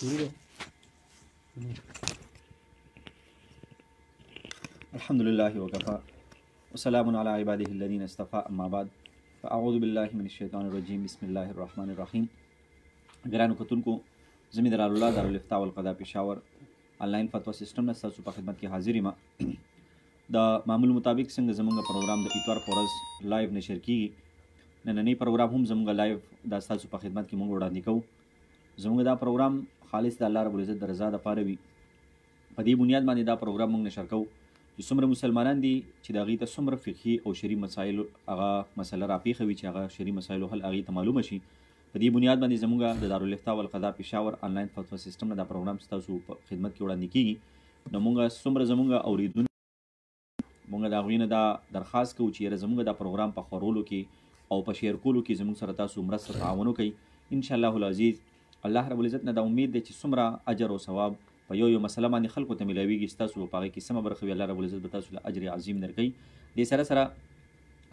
الحمد لله وكفى وسلام على عباده الذين اصطفى اما بعد فاعوذ بالله من الشیطان الرجیم بسم الله الرحمن الرحیم. ګرانو کتونکو، زه مې دلال الله دارالفتاء والقضاء پېښور آنلاین فتوا سیسټم نه ستاسو په خدمت کې حاضر یم. د معمول مطابق څنګه زموږ پروګرام د اتوار په ورځ لایو نشر کیږي، نننی پروګرام هم زموږ لایو دا ستاسو په خدمت کې موږ وړاندې کوو. زموږ دا پروګرام خالص د الله رب العزت د رضا دپاره وي. په دې بنیاد باندې دا پروګرام موږ نشر کوو چې څومره مسلمانان دي چې د هغوی ته څومره فقهي او شرعي مسایل هغه مسله راپېښه وي چې هغه شرعي مسایلو حل هغوی ته معلومه شي. په دې بنیاد باندې زموږ د دارالفتاء والقضاء پېښور آنلاین فتوا سیسټم نه دا پروګرام ستاسو په خدمت کې وړاندې کیږي. نو موږ څومره زموږ اورېدونکي موږ د هغوی نه دا درخواست کوو چې یاره زموږ دا پروګرام په خورولو کې او په شیر کولو کې زموږ سره تاسو مرسته تعاون وکړئ. انشاءالله العزیز الله رب العزت نه دا امید دی چې څومره اجر او ثواب په یو مسله باندې خلکو ته میلاویږي، ستاسو په هغې کې سمه برخه وي. الله رب العزت به تاسو له اجر عظیم درکوي. دې سره سره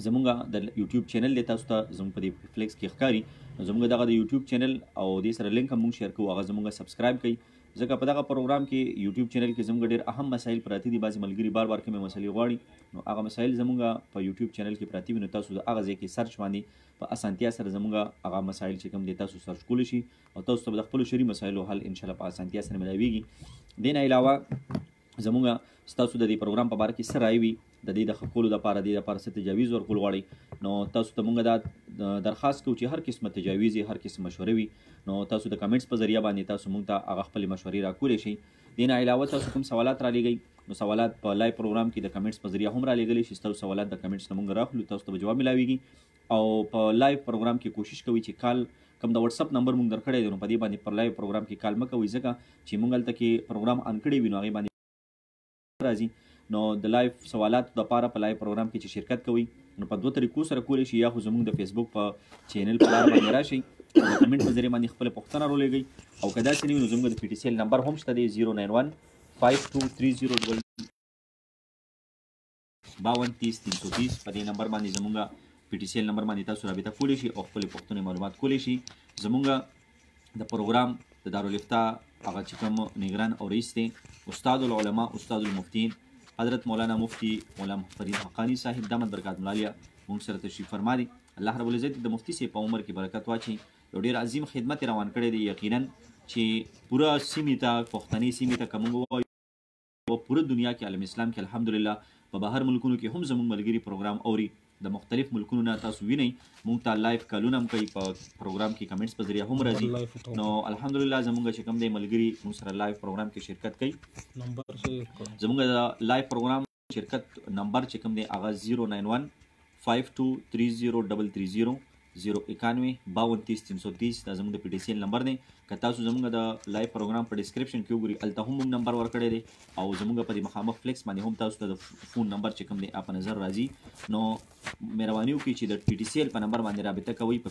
زموږ د یوټیوب چینل دی، تاسو ته زموږ په دې فلیکس کې ښکاري. نو زموږ دغه د یوټیوب چینل او دې سره لینک هم موږ شیر کوو، هغه زموږ سبسکرایب کړئ. ځکه په دغه پروګرام کې یوټیوب چینل کې زموږ ډېر اهم مسایل پراته دي. بعضې ملګري بار بار کومې مسلې غواړي، نو هغه مسایل زموږ په یوټیوب چینل کې پراته وي. نو تاسو د هغه ځای کې سرچ باندې په اسانتیا سره زموږ هغه مسایل چې کوم دي تاسو سرچ کولی شي او تاسو ته به د خپلو شرعي مسایلو حل انشاءالله په اسانتیا سره ملاویږي. دې نه علاوه زموږ ستاسو د دې پروګرام په باره کې څه رایې وي، د دې د ښه کولو دپاره دې دپاره څه تجاویز ورکول غواړئ، نو تاسو ته موږ دا درخواست کوو چې هر قسمه تجاویز یې هر قسم مشورې وي، نو تاسو د کمنټس په ذریعه باندې تاسو موږ ته هغه خپلې مشورې راکولی شئ. دې نه علاوه تاسو کوم سوالات رالیږئ، نو سوالات په لایو پروګرام کې د کمنټس په ذریعه هم رالیږلی شي. ستاسو سوالات د کمنټس نه موږ راخلو، تاسو ته به جواب میلاویږي. او په لایو پروګرام کې کوشش کوئ چې کال کوم د واتساپ نمبر موږ درکړی دی، نو په دې باندې پر لایو پروګرام کې کال مه کوئ، ځکه چې موږ هلته کې پروګرام آن کړی وي نو هغې باندې راځي. نو د لایو سوالاتو دپاره په لایو پروګرام کې چې شرکت کوئ، نو په دوه طریقو سره کولی شي. یا خو زموږ د فیسبوک په چینل په لار باندې راشئ او د کمنټ په ذریعه باندې خپله پوښتنه راولېږئ، او که داسې نه وي نو زموږ د پي ټي سی ایل نمبر هم شته دی 091-5230-5230. په دې نمبر باندې زموږ پي ټي سی ایل نمبر باندې تاسو رابطه کولی شي او خپلې پوښتنې معلومات کولی شي. زموږ د پروګرام د دارالفتاء هغه چې کوم نگران او رئیس دی استاد العلماء استاد المفتین حضرت مولانا مفتی مولانا فرید حقانی صاحب دامت برکات ملالیه موږ سره تشریف فرما دي. الله رب العزت د مفتی صاحب په عمر کې برکت واچي. یو ډېر عظیم خدمت روان کړی دی. یقینا چې پوره سیمې ته پښتنې سیمې ته که موږ ووایو په پوره دنیا کې عالم اسلام کې الحمدلله په بهر ملکونو کې هم زموږ ملګري پروګرام اوري. د مختلف ملکونو نه تاسو وینئ، موږ ته لایف کالونه هم کوي، په پروګرام کې کمنټس په ذریعه هم راځي. نو الحمدلله زموږ چې کوم دی ملګري موږ سره لایف پروګرام کې شرکت کوي. زموږ د لایف پروګرام شرکت نمبر چې کوم دی هغه 091-5230-330 091-5230-330 دا زموږ د پی ټي سی ایل نمبر دی. که تاسو زموږ د لایو پروګرام په ډسکرپشن کې وګورئ، هلته هم موږ نمبر ورکړی دی، او زموږ په دې مخامخ فلیکس باندې هم تاسو ته د فون نمبر چې کوم دی په نظر راځي. نو مهرباني وکړئ چې د پی ټي سی ایل په نمبر باندې رابطه کوئ، په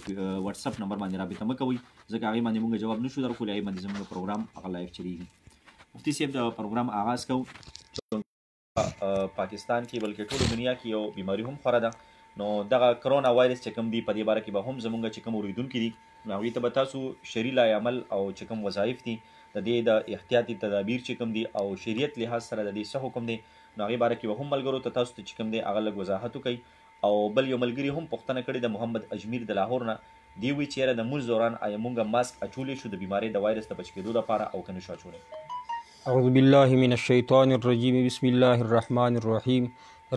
واتساپ نمبر باندې رابطه مه کوئ، ځکه هغې باندې موږ جواب نشو درکولی، هغې باندې زموږ پروګرام هغه لایو چلیږي. مفتي صاحب د پروګرام آغاز کوو. پاکستان کې بلکې ټولو دنیا کې یو بیماري هم خوره ده، نو دغه کرونا وایرس چې کوم دی په دې باره کې به هم زموږ چې کوم اورېدونکي دي نو هغوی ته به تاسو شرعي لای عمل او چې کوم وظایف دي د دې د احتیاطي تدابیر چې کوم دي او شریعت لحاظ سره د دې څه حکم دی نو هغې باره کې به هم ملګرو ته تاسو ته چې کوم دی هغه لږ وضاحت وکړئ. او بل یو ملګري هم پوښتنه کړې د محمد اجمیر د لاهور نه، دی وایي چې یاره د مونځ دوران آیا مونږ ماسک اچولی شو د بیمارۍ د وایرس د بچ کېدو لپاره او که نه شو اچولی؟ اعوذ بالله من الشیطان الرجیم بسم الله الرحمن الرحیم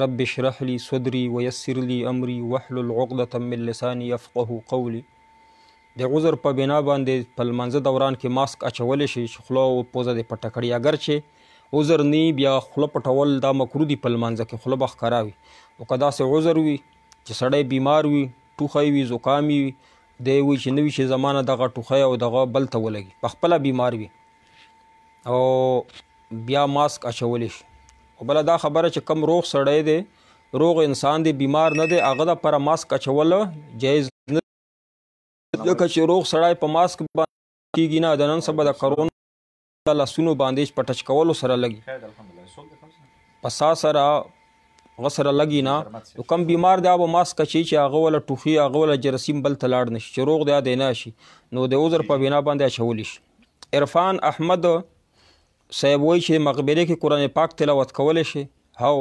رب اشرح لي صدري ويسر لي امري واحلل عقدة من لساني يفقهوا قولي. د عذر په بنا باندې په لمانځه دوران کې ماسک اچولی شي چې خوله او پوزه دې پټه کړي. اگر چې عذر نی بیا خوله پټول دا مکروه دي په لمانځه کې، خوله به ښکاره وي. او که داسې عذر وي چې سړی بیمار وي، ټوخی وي، زکام وي، دی وایي چې نه وي چې زما نه دغه ټوخی او دغه بل ته ولګي، په خپله بیمار وي او بیا ماسک اچولی شي. او بله دا خبره چې کم روغ سړی دی، روغ انسان دی، بیمار نه دی، هغه دپاره ماسک اچول جایز نه، ځکه چې روغ سړی په ماسک باندې کېږي نه. د نن سبا د کرونا د لاسونو باندې په ټچ کولو سره لګي، په ساه سره هغه سره لګي نه. نو کم بیمار دی هغه ماسک اچوي چې هغه وله ټوخي، هغه وله جراثیم بل ته لاړ نه شي، چې روغ دی دی نه شي، نو د عذر په بنا باندې اچولی شي. عرفان احمد صاحب وایي چې مقبره کې قرآن پاک تلاوت کولی شي. هو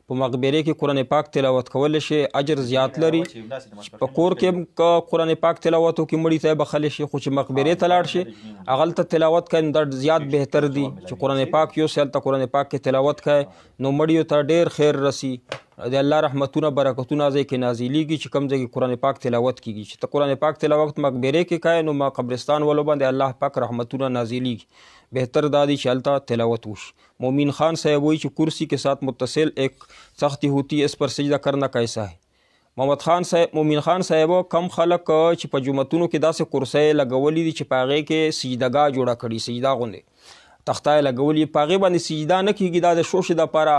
په مقبره کې قرآن پاک تلاوت کولی شي، اجر زیات لري. په کور کې قرآن پاک تلاوت وکړي مړي ته بخلی شي، خو چې مقبره ته لاړ شي هغلته تلاوت کوي دا زیات بهتر دي چې قرآن پاک یو سي هلته قرآن پاک کې تلاوت کوي نو مړیو ته ډېر خیر رسي، د الله رحمتونه برکتونه ځای کې نازلیږي چې کوم ځای کې قرآن پاک تلاوت کیږي. چې ته قرآن پاک تلاوت مقبره کې کوي نو قبرستان ولو باندې الله پاک رحمتونه نازلیږي. بہتر دادی چلتا تلاوت وش. مومن خان صاحب وہی کہ کرسی کے ساتھ متصل ایک سختی ہوتی ہے، اس پر سجدہ کرنا کیسا ہے؟ مومن خان صاحب کم خلق چې په جمعتونو کې داسې کرسۍ لګولي دي چې په هغې کې سجدهګاه جوړه کړي، سجده غوندې تخته یې لګولي، په هغې باندې سجده نه کېږي. دا د شوشې دپاره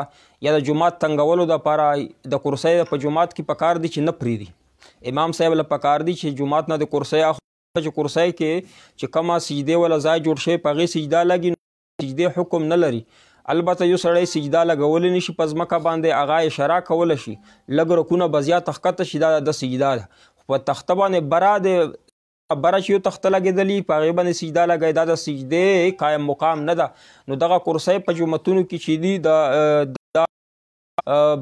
یا د جومات تنګولو دپاره د کرسۍ په جومات کې پکار دي چې نه پرېږدي. امام صاحب له پکار دي چې جومات نه د کرسۍ چې کرسۍ کې چې کومه سجدې والا ځای جوړ شوی په هغې سجده لګي سجدې حکم نه لري. البته یو سړی سجده لګولی نشي په ځمکه باندې هغه اشاره کولی شي، لږ رکونه به زیات ښکته شي دا د سجده ده. په تخته باندې بره چې یو تخته لګېدلي په هغې باندې سجده لګوي دا د سجدې قایم مقام نه ده. نو دغه کرسۍ په جوماتونو کې چې دي د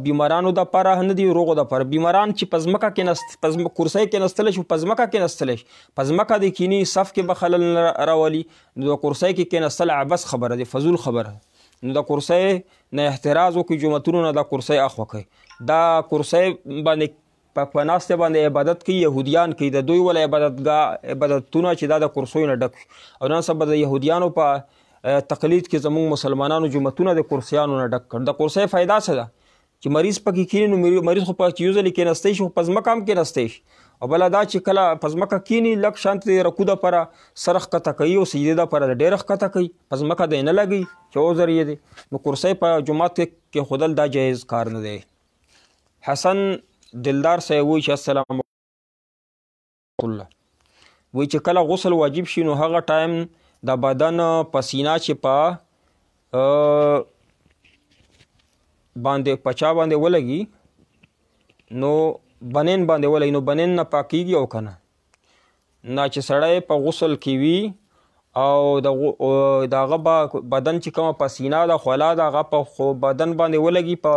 بیمارانو د پاره نه دي، روغو د پاره. بیماران چې په ځمکه کې کرسۍ کې نستلی شي په ځمکه کې نستلی شي، په ځمکه د کیني صف کې به خلل راولي نو د کرسۍ کې کېنستل عبث خبره دی، فضول خبره. نو د کرسۍ نه احتراز وکړي، جوماتونو نه دا کرسۍ اخوا کوي. دا کرسۍ باندې په ناستې باندې عبادت کوي یهودیان کوي، د دوی وله عبادتونه چې دا د کرسیو نه ډک او نن سبا د یهودیانو په تقلید کې زموږ مسلمانانو جوماتونه د کرسیانو نه ډک کړ. د کرسۍ فایده څه ده چې مریض پکې کیني نو مریض خو په یو ځلې کېنستی شي، خو په ځمکه هم کېنستی شي. او بله دا چې کله په ځمکه کیني لږ شانت د رکوع دپاره سر ښکته کوي او سجدې دپاره د ډېره ښکته کوي، په ځمکه دی نه لګوي چې عذر یې دی. نو کرسۍ په جومات کې کېښودل دا جایز کار نه دی. حسن دلدار صاحب وایي چې السلام الله وایي چې کله غسل واجب شي نو هغه ټایم د بدن پسینه چې په باندې پچا باندې ولګي نو بنین باندې ولګي نو بنین نه پاکیږي او کنه نه چې سړی په غسل کې وي او د هغه بدن چې کومه پسینه ده خوله ده هغه په بدن باندې ولګي، په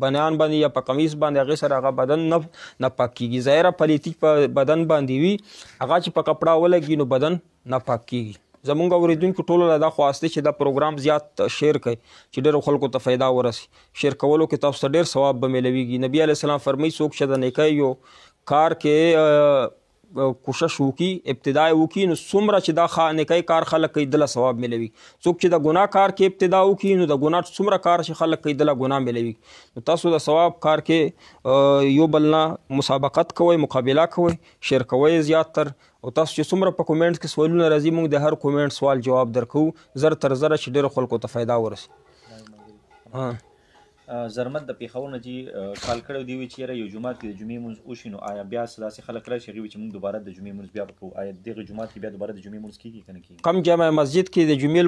بنیان باندې یا په قمیص باندې هغې سره هغه بدن نه پاک کیږي. ظاهره پلیتي په بدن باندې وي هغه چې په کپړه ولګي نو بدن نه پاک کیږي. زمونږ اوریدونکو ټولو له دا خواسته چې دا پروګرام زیات شیر کړئ چې ډېرو خلکو ته فایده ورسي. شیر کولو کې تاسو ته ډېر ثواب به میلویږي. نبی علیه السلام فرمایي څوک چې د نیکۍ یو کار کې کوشش وکړي، ابتدا یې وکړي نو څومره چې دا نیکۍ کار خلک کوي دله ثواب میلوي. څوک چې د ګناه کار کې ابتدا وکړي نو د ګناه څومره کار چې خلک کوي دله ګناه میلوي. نو تاسو د ثواب کار کې یو بل نه مسابقت کوئ، مقابله کوئ، شیر کوئ زیات تر. او تاسو چې څومره په کومنټ کې سوالونه راځي موږ د هر کومنټ سوال جواب درکو زر تر زره چې ډېرو خلکو ته فایده ورسي. زرمت د پېښور نه جي کال کړی دی چې یاره یو جومات کې د جمعې مونځ وشي نو آیا بیا داسې خلک راشي هغوی چې موږ دوباره د جمعې مونځ بیا به کوو، آیا دغه جومات کې بیا دوباره د جمعې مونځ کېږي که نه کېږي؟ کم جامع مسجد کې د جمعې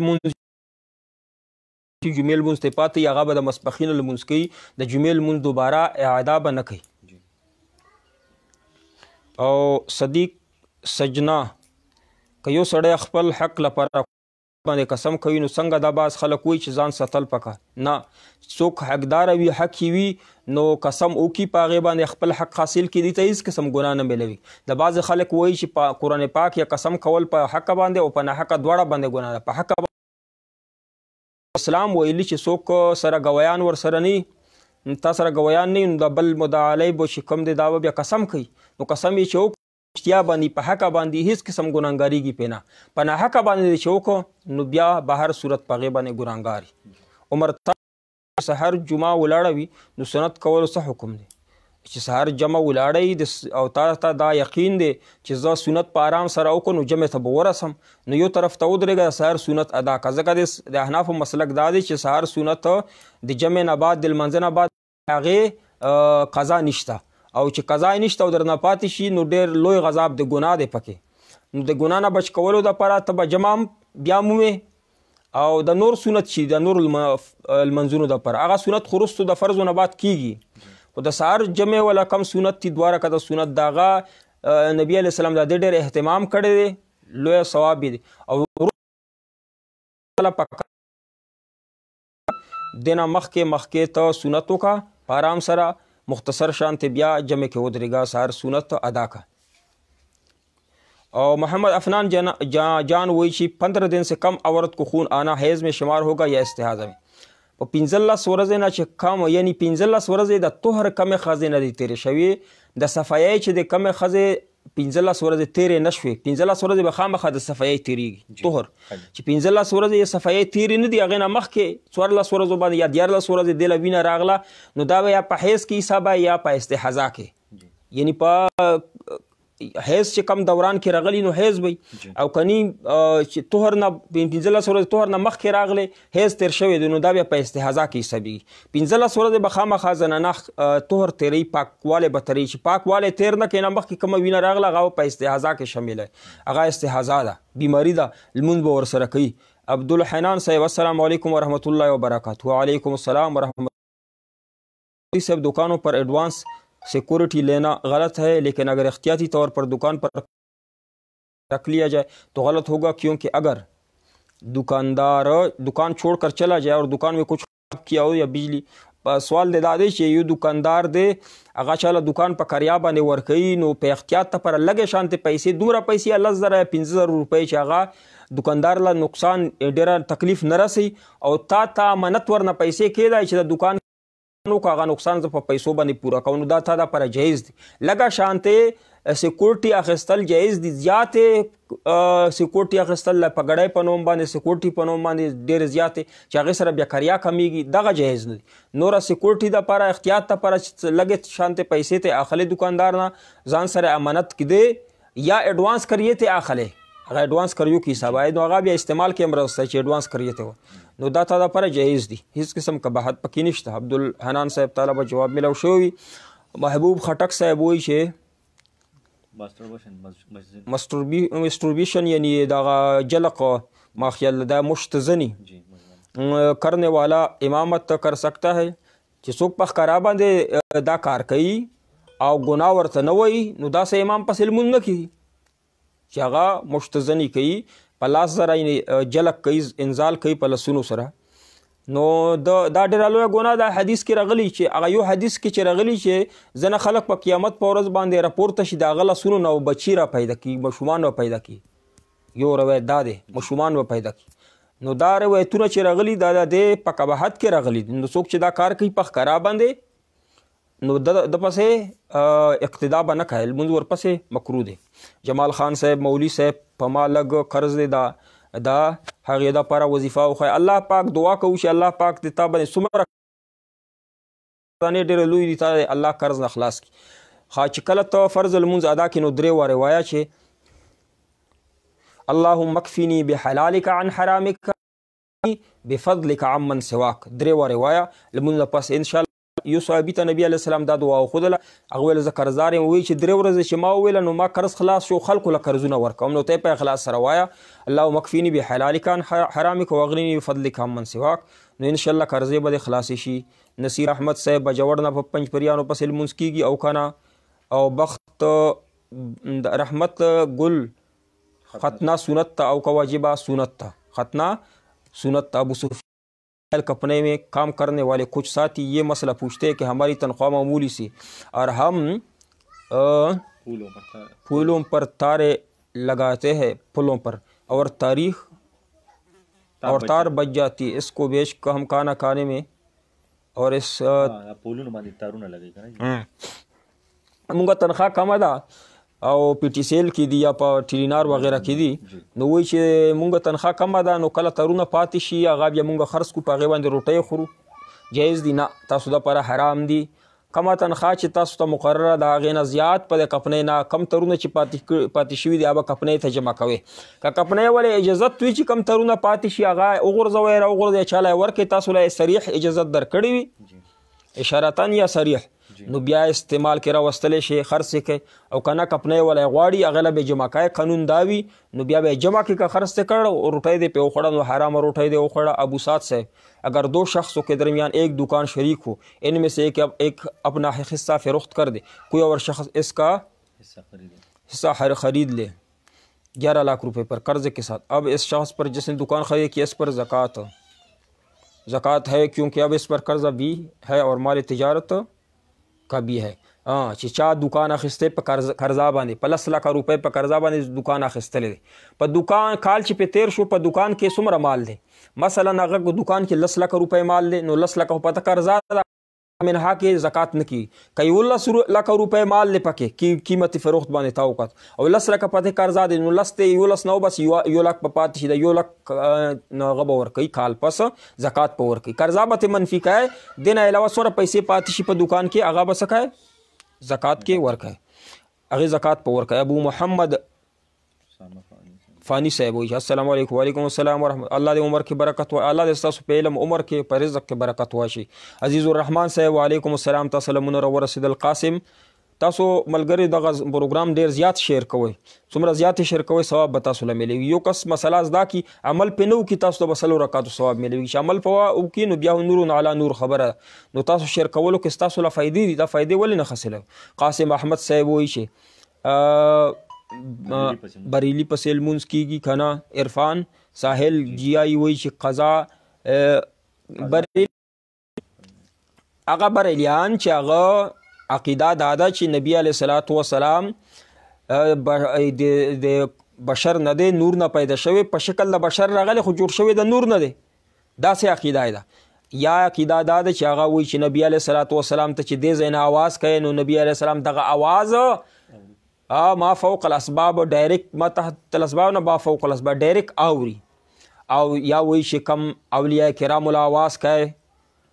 لمونځ ته پاتې هغه به د ماسپښین لمونځ کوي، د جمعې لمونځ دوباره اعاده به نه کوي. او صدیق سجنا که یو سړی خپل حق لپاره باندې قسم کوي نو څنګه دا بعض خلک وایي چې ځان ساتل پکار نه، څوک حقداره وي حق یې وي نو قسم وکړي په هغې باندې خپل حق حاصل کړي، دې ته هېڅ قسم ګناه نه میلوي. د بعضې خلک وایي چې په قرآن پاک یا قسم کول په حقه باندې او په ناحقه دواړه باندې ګناه ده. په حقه اسلام ویلي چې څوک سره ګویان ورسره نه تا سره ګویان نه نو د بل مدعا علیه به چې کوم دی دا به بیا قسم کوي نو قسم یې چې اشتیا باندې په حقه باندې هیڅ قسم ګناهګاریږي پې نه، په ناحقه باندې چې وکړو نو بیا به هر صورت په هغې باندې ګناهګار. عمر سحر جمعه ولاړه وي نو سنت کولو څه حکم دی چې سحر جمعه ولاړی او تا ته دا یقین دی چې زه سنت په آرام سره وکړو نو جمعې ته به ورسم نو یو طرف ته ودرېږه د سحر سنت ادا کړه. ځکه د احنافو مسلک دا دی چې سحر سنت د جمعې نه بعد د لمانځه نه بعد هغې قضا نشته او چې قضا یې نشته او درنه پاتې شي نو ډېر لوی غذاب د ګناه دی پکې. نو د ګناه نه بچ کولو دپاره ته به جمعه هم بیا مومې او د نور سنت چې د نور لمنځونو دپاره هغه سنت خو وروستو د فرضو نه بعد کیږي، خو د سهار جمعې والا کم سنت دي دوه رکعته سنت د هغه نبي علیه السلام د دې ډېر اهتمام کړی دی، لویه ثواب دی. او دینا مخکې ته سنتو کا آرام سره مختصر شانت بیا جمع کې ودرېږه سهار سنت ادا کا. اور محمد افنان جان وہی چی 15 دن سے کم عورت کو خون آنا حیض میں شمار ہوگا یا استحاضہ میں. په 15 ورځې نه چې کم یعنی 15 ورځې د طهر کمې ښځې نه دي تېرې شوي د صفایۍ چې د کمې ښځې 15 ورځې تېرې نه شوې 15 ورځې به خامخا د صفایۍ تېرېږي طهر چې 15 ورځې یې صفایۍ تېرې نه دي هغې نه مخکې 14 ورځو باندې یا 14 ورځې دې له وینه راغله نو دا به یا په حیض کې حسابه یا په استحاضه کې یعنی په حیض چې کم دوران کې راغلی نو حیض وي او کني چې طهر نه 15 ورځې طهر نه مخکې راغلی حیض تېر شوی دی نو دا بیا په استحاضه کې حسابېږي 15 ورځې به خامخا زنانه طهر تېروي پاکوالی به تېروي چې پاکوالی تېر نه کړي نه مخکې کومه وینه راغله هغه په استحاضه کې شامل دی هغه استحاضه ده بیماري ده لمونځ به ورسره کوي. عبدالحنان صاحب السلام علیکم ورحمۃ اللہ وبرکاتہ. وعلیکم السلام ورحمۃ اللہ. صاحب دکانوں پر ایڈوانس سیکورٹی لینا غلط ہے لیکن اگر احتیاطی طور پر دکان پر رکھ لیا جائے تو غلط ہوگا کیونکہ اگر دکاندار دکان چھوڑ کر چلا جائے اور دکان میں کچھ کیا ہو یا بجلی سوال دے دا دی چې یو دکاندار دی هغه چاله دکان په کریا باندې ورکوي نو په احتیاط لپاره لږې شانتې پیسې دومره پیسې 10,000 یا 15,000 روپۍ چې هغه دکاندار له نقصان ډېره تکلیف نه رسي او تا امانت ورنه پیسې کېدای چې د دکان نو هغه نقصان زه په پیسو باندې پوره کوم نو دا تا دپاره جایز دی. لږه شانتې سیکورټي اخیستل جایز دي زیاتې سیکورټي اخیستل په ګړۍ په نوم باندې سیکورټي په نوم باندې ډېرې زیاتې چې هغې سره بیا کریا کمیږي دغه جایز نه دي. نوره سیکورټي دپاره احتیاط دپاره چې لږې شانتې پیسې ته اخلي دکاندار نه ځان سره امانت کړي یا ایډوانس کریې ته اخلي هغه ایډوانس کریو کې حساب آئے نو هغه بیا استعمال کې هم راوستی چې ایډوانس کریې ته نو دا تا دپاره جایز دي هیڅ قسم قباحت پکې نشته. عبدالحنان صاحب تعالی به جواب ملو شوی. محبوب خټک صاحب وایي چې ماسٹربیشن یعنی دغه جلق ما خیال دا مشت زنی کرنے والا امامت کر سکتا ہے چې څوک په ښکارا باندې دا کار کوي او ګناه ورته نه وایي نو داسې امام پسې لمونځ نه کوي چې هغه مشت زنی کوي په لاس سره جلق کوي انزال کوي په لسونو سره نو دا ډېره لویه ګناه ده. حدیث کې راغلی چې هغه یو حدیث کې چې راغلی چې ځینې خلک په قیامت په ورځ باندې راپورته شي د هغه لسونو نه بچي را پیدا کړي ماشومان به پیدا کړي یو روایت دا دی ماشومان به پیدا کړي نو دا روایتونه چې راغلي دا د په قباحت کې راغلي نو څوک چې دا کار کوي په ښکارا باندې نو د پسې اقتدا به نه کوي لمونځ ورپسې مکروه دی. جمال خان صاحب مولوي صاحب په ما لږ قرض دی دا هغې دپاره وظیفه وښایي الله پاک دعا کوو چې الله پاک د تا باندې څومره ډېره لوی دي تا الله قرض نه خلاص کړي. چې کله ته فرض لمونځ ادا کړي نو درې وارې وایه چې اللهم اکفیني بحلالک عن حرامک بفضلک عمن سواک درې وارې وایه لمونځ نه پس انشاءالله. یو صحابي ته نبي علیه السلام دا دعا وښودله هغه ویل زه قرضدار یم وایي چې 3 ورځې چې ما وویله نو ما قرض خلاص شو خلکو له قرضونه ورکوم نو ته یې په اخلاص سره وایه اللهم اکفیني بحلالک عن حرامک واغنني بفضلک عمن سواک نو انشاءالله قرضې به دې خلاصې شي. نصیر احمد صاحب بجوړ نه په پنجپریانو پسې لمونځ کېږي او که نه او بخت رحمت گل ختنہ سنت تا او کا واجبہ سنت تا ختنہ سنت تا. ابو سفیان کپڑے میں کام کرنے والے کچھ ساتھی یہ مسئلہ پوچھتے ہیں کہ ہماری تنخواہ معمولی سی اور ہم پھولوں پر تارے لگاتے ہیں پلوں پر اور تار بچ جاتی ہے اس کو بیچ کر ہم کھانا کھانے میں اور اس مونږه تنخواه کمه ده او پی ټي سیل کې دي یا په ټیلینار وغیره کې دي نو وایي چې مونږ تنخواه کمه ده نو کله تارونه پاتې شي هغه بیا مونږ خرڅ کړو په هغې باندې روټۍ خورو جایز دي نه تاسو دپاره حرام دي. کمه تنخواه چې تاسو ته مقرره ده هغې نه زیات په د کپنۍ نه کم ترونه چې پاتې شوي دي هغه کپنۍ ته جمع کوئ که کپنۍ ولې اجازت وي چې کم ترونه پاتې شي هغه وغورځوئ راوغورځئ چاله یې ورکړئ تاسو له صریح اجازت درکړې وي اشارتاً یا صریح نو بیا استعمال کې راوستلی شي خرڅ یې کوي او که نه کپنۍ ولی غواړي هغه له به جمع کوي قانون دا وي نو بیا به یې جمع کړي که خرڅ یې کړ روټۍ دې پې وخوړه نو حرامه روټۍ دې وخوړه. ابو سعد صاحب اگر 2 شخصوں کے درمیان ایک دکان شریک ہو ان میں سے ایک اپنا حصہ فروخت کر دے کوئی اور شخص اس کا حصہ خرید لے 11 लाख रुपए पर कर्ज के साथ। अब इस शख्स पर जिसने दुकान खरीदी की इस पर ज़कात है, क्योंकि अब इस पर कर्जा भी है और माल तिजारत का भी है। हाँ कि चा दुकान अखिस्ते पे कर्जा बांधे पे 10 लाख रुपए पे कर्जा बांधे दुकान अखिस्तले दे पे दुकान काल ची पे 13 शो पे दुकान के सुमर माल दे, मसलन अगर दुकान के 10 लाख रुपए माल दे नो 10 लाख पता कर्जा मिनहा के ज़कात न की कई 19 लाख रुपए माल ले पके की कीमत फरोख्त बांधे ताउकत और 10 लाख पते कर्जा दे नो 10 नौ बस यो लाख पात शीदा यो लाख गबवर कई काल पस ज़कात पवर की कर्जा बते मनफी का है दिन अलावा सोरा पैसे पातिशी पे दुकान के आगा बस का है ज़कात के वर्क है अगे ज़कात पवर का। अबू मोहम्मद फ़ानी साहब वही अस्सलाम वालेकुम वालेकुम अस्सलाम व रहमतुल्लाह। अल्लाह दे उमर की बरकत हो, अल्लाह दे तसु पे इल्म उमर के पर रिज़्क़ के बरकत हो शी। अजीज़ुर रहमान साहब वालेकुम अस्सलाम तसलमुन और रसीदुल कासिम तासो मलगरी दगा प्रोग्राम देर ज़्यादा शेयर कोई सुमरा ज़्यादा शेयर कोई सवाब बता सुला मिलेगी। यो कस मसला ज़दा की अमल पे नो की तासो बसलो रकात सवाब मिलेगी अमल पवा उकी नो बिया नूर अला नूर खबर नो तासो शेयर कोलो के तासो ला फ़ायदे दी दा फ़ायदे वली न खसले। कासिम अहमद साहब वही छे बरेली पसेल मुंस की खाना इरफान साहिल जियाई वही छे कज़ा बरेली आगा बरेलियान चे आगा अकीदा दादा ची नबी अलैहिस्सलातु वस्सलाम दे बशर न दे नूर न पैदा शवे पे शक्ल द बशर रागले खो जोड़ शवे द नूर न दे दा से अकीदा दा या अकीदा दादा ची आगा वही ची नबी अलैहिस्सलातु वस्सलाम त ची दे ज़ैन आवाज़ कहे नो नबी अलैहिस्सलाम दगा आवाज़ मा फ़ौक़ अलअस्बाब डायरेक्ट मा तहत अलअस्बाब न मा फ़ौक़ अलअस्बाब डायरेक्ट आवरी आव या वही शिकम अवलिया किरामुल आवाज़ कहे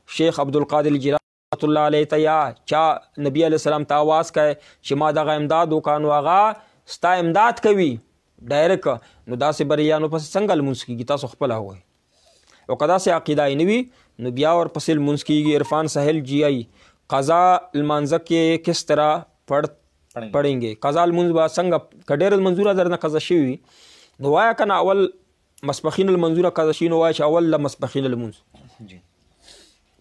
शेख अब्दुल कादिर जिलानी अलैहि तया चा नबी अलैहिस्सलाम ता आवाज़ कहे शिमा दगा इमदाद कानो आगा स्ता इमदाद कवी डायरेक्ट नो दा से बरियानो पस संगल मुंसकी गीता सुखपला हुआ और कदा से अकीदा नबी नबिया और पसिल मुंसकी इरफान साहिल जियाई कज़ा अलमानज़ के किस तरह पढ़ेंगे कज़ा अलमुंज़ संग कडेर मंजूरा दरना कज़ा शिवी नवाया कना अवल मस्बखीन अलमंजूरा कज़ा शी नवाया अवल मस्बखीन अलमुंज़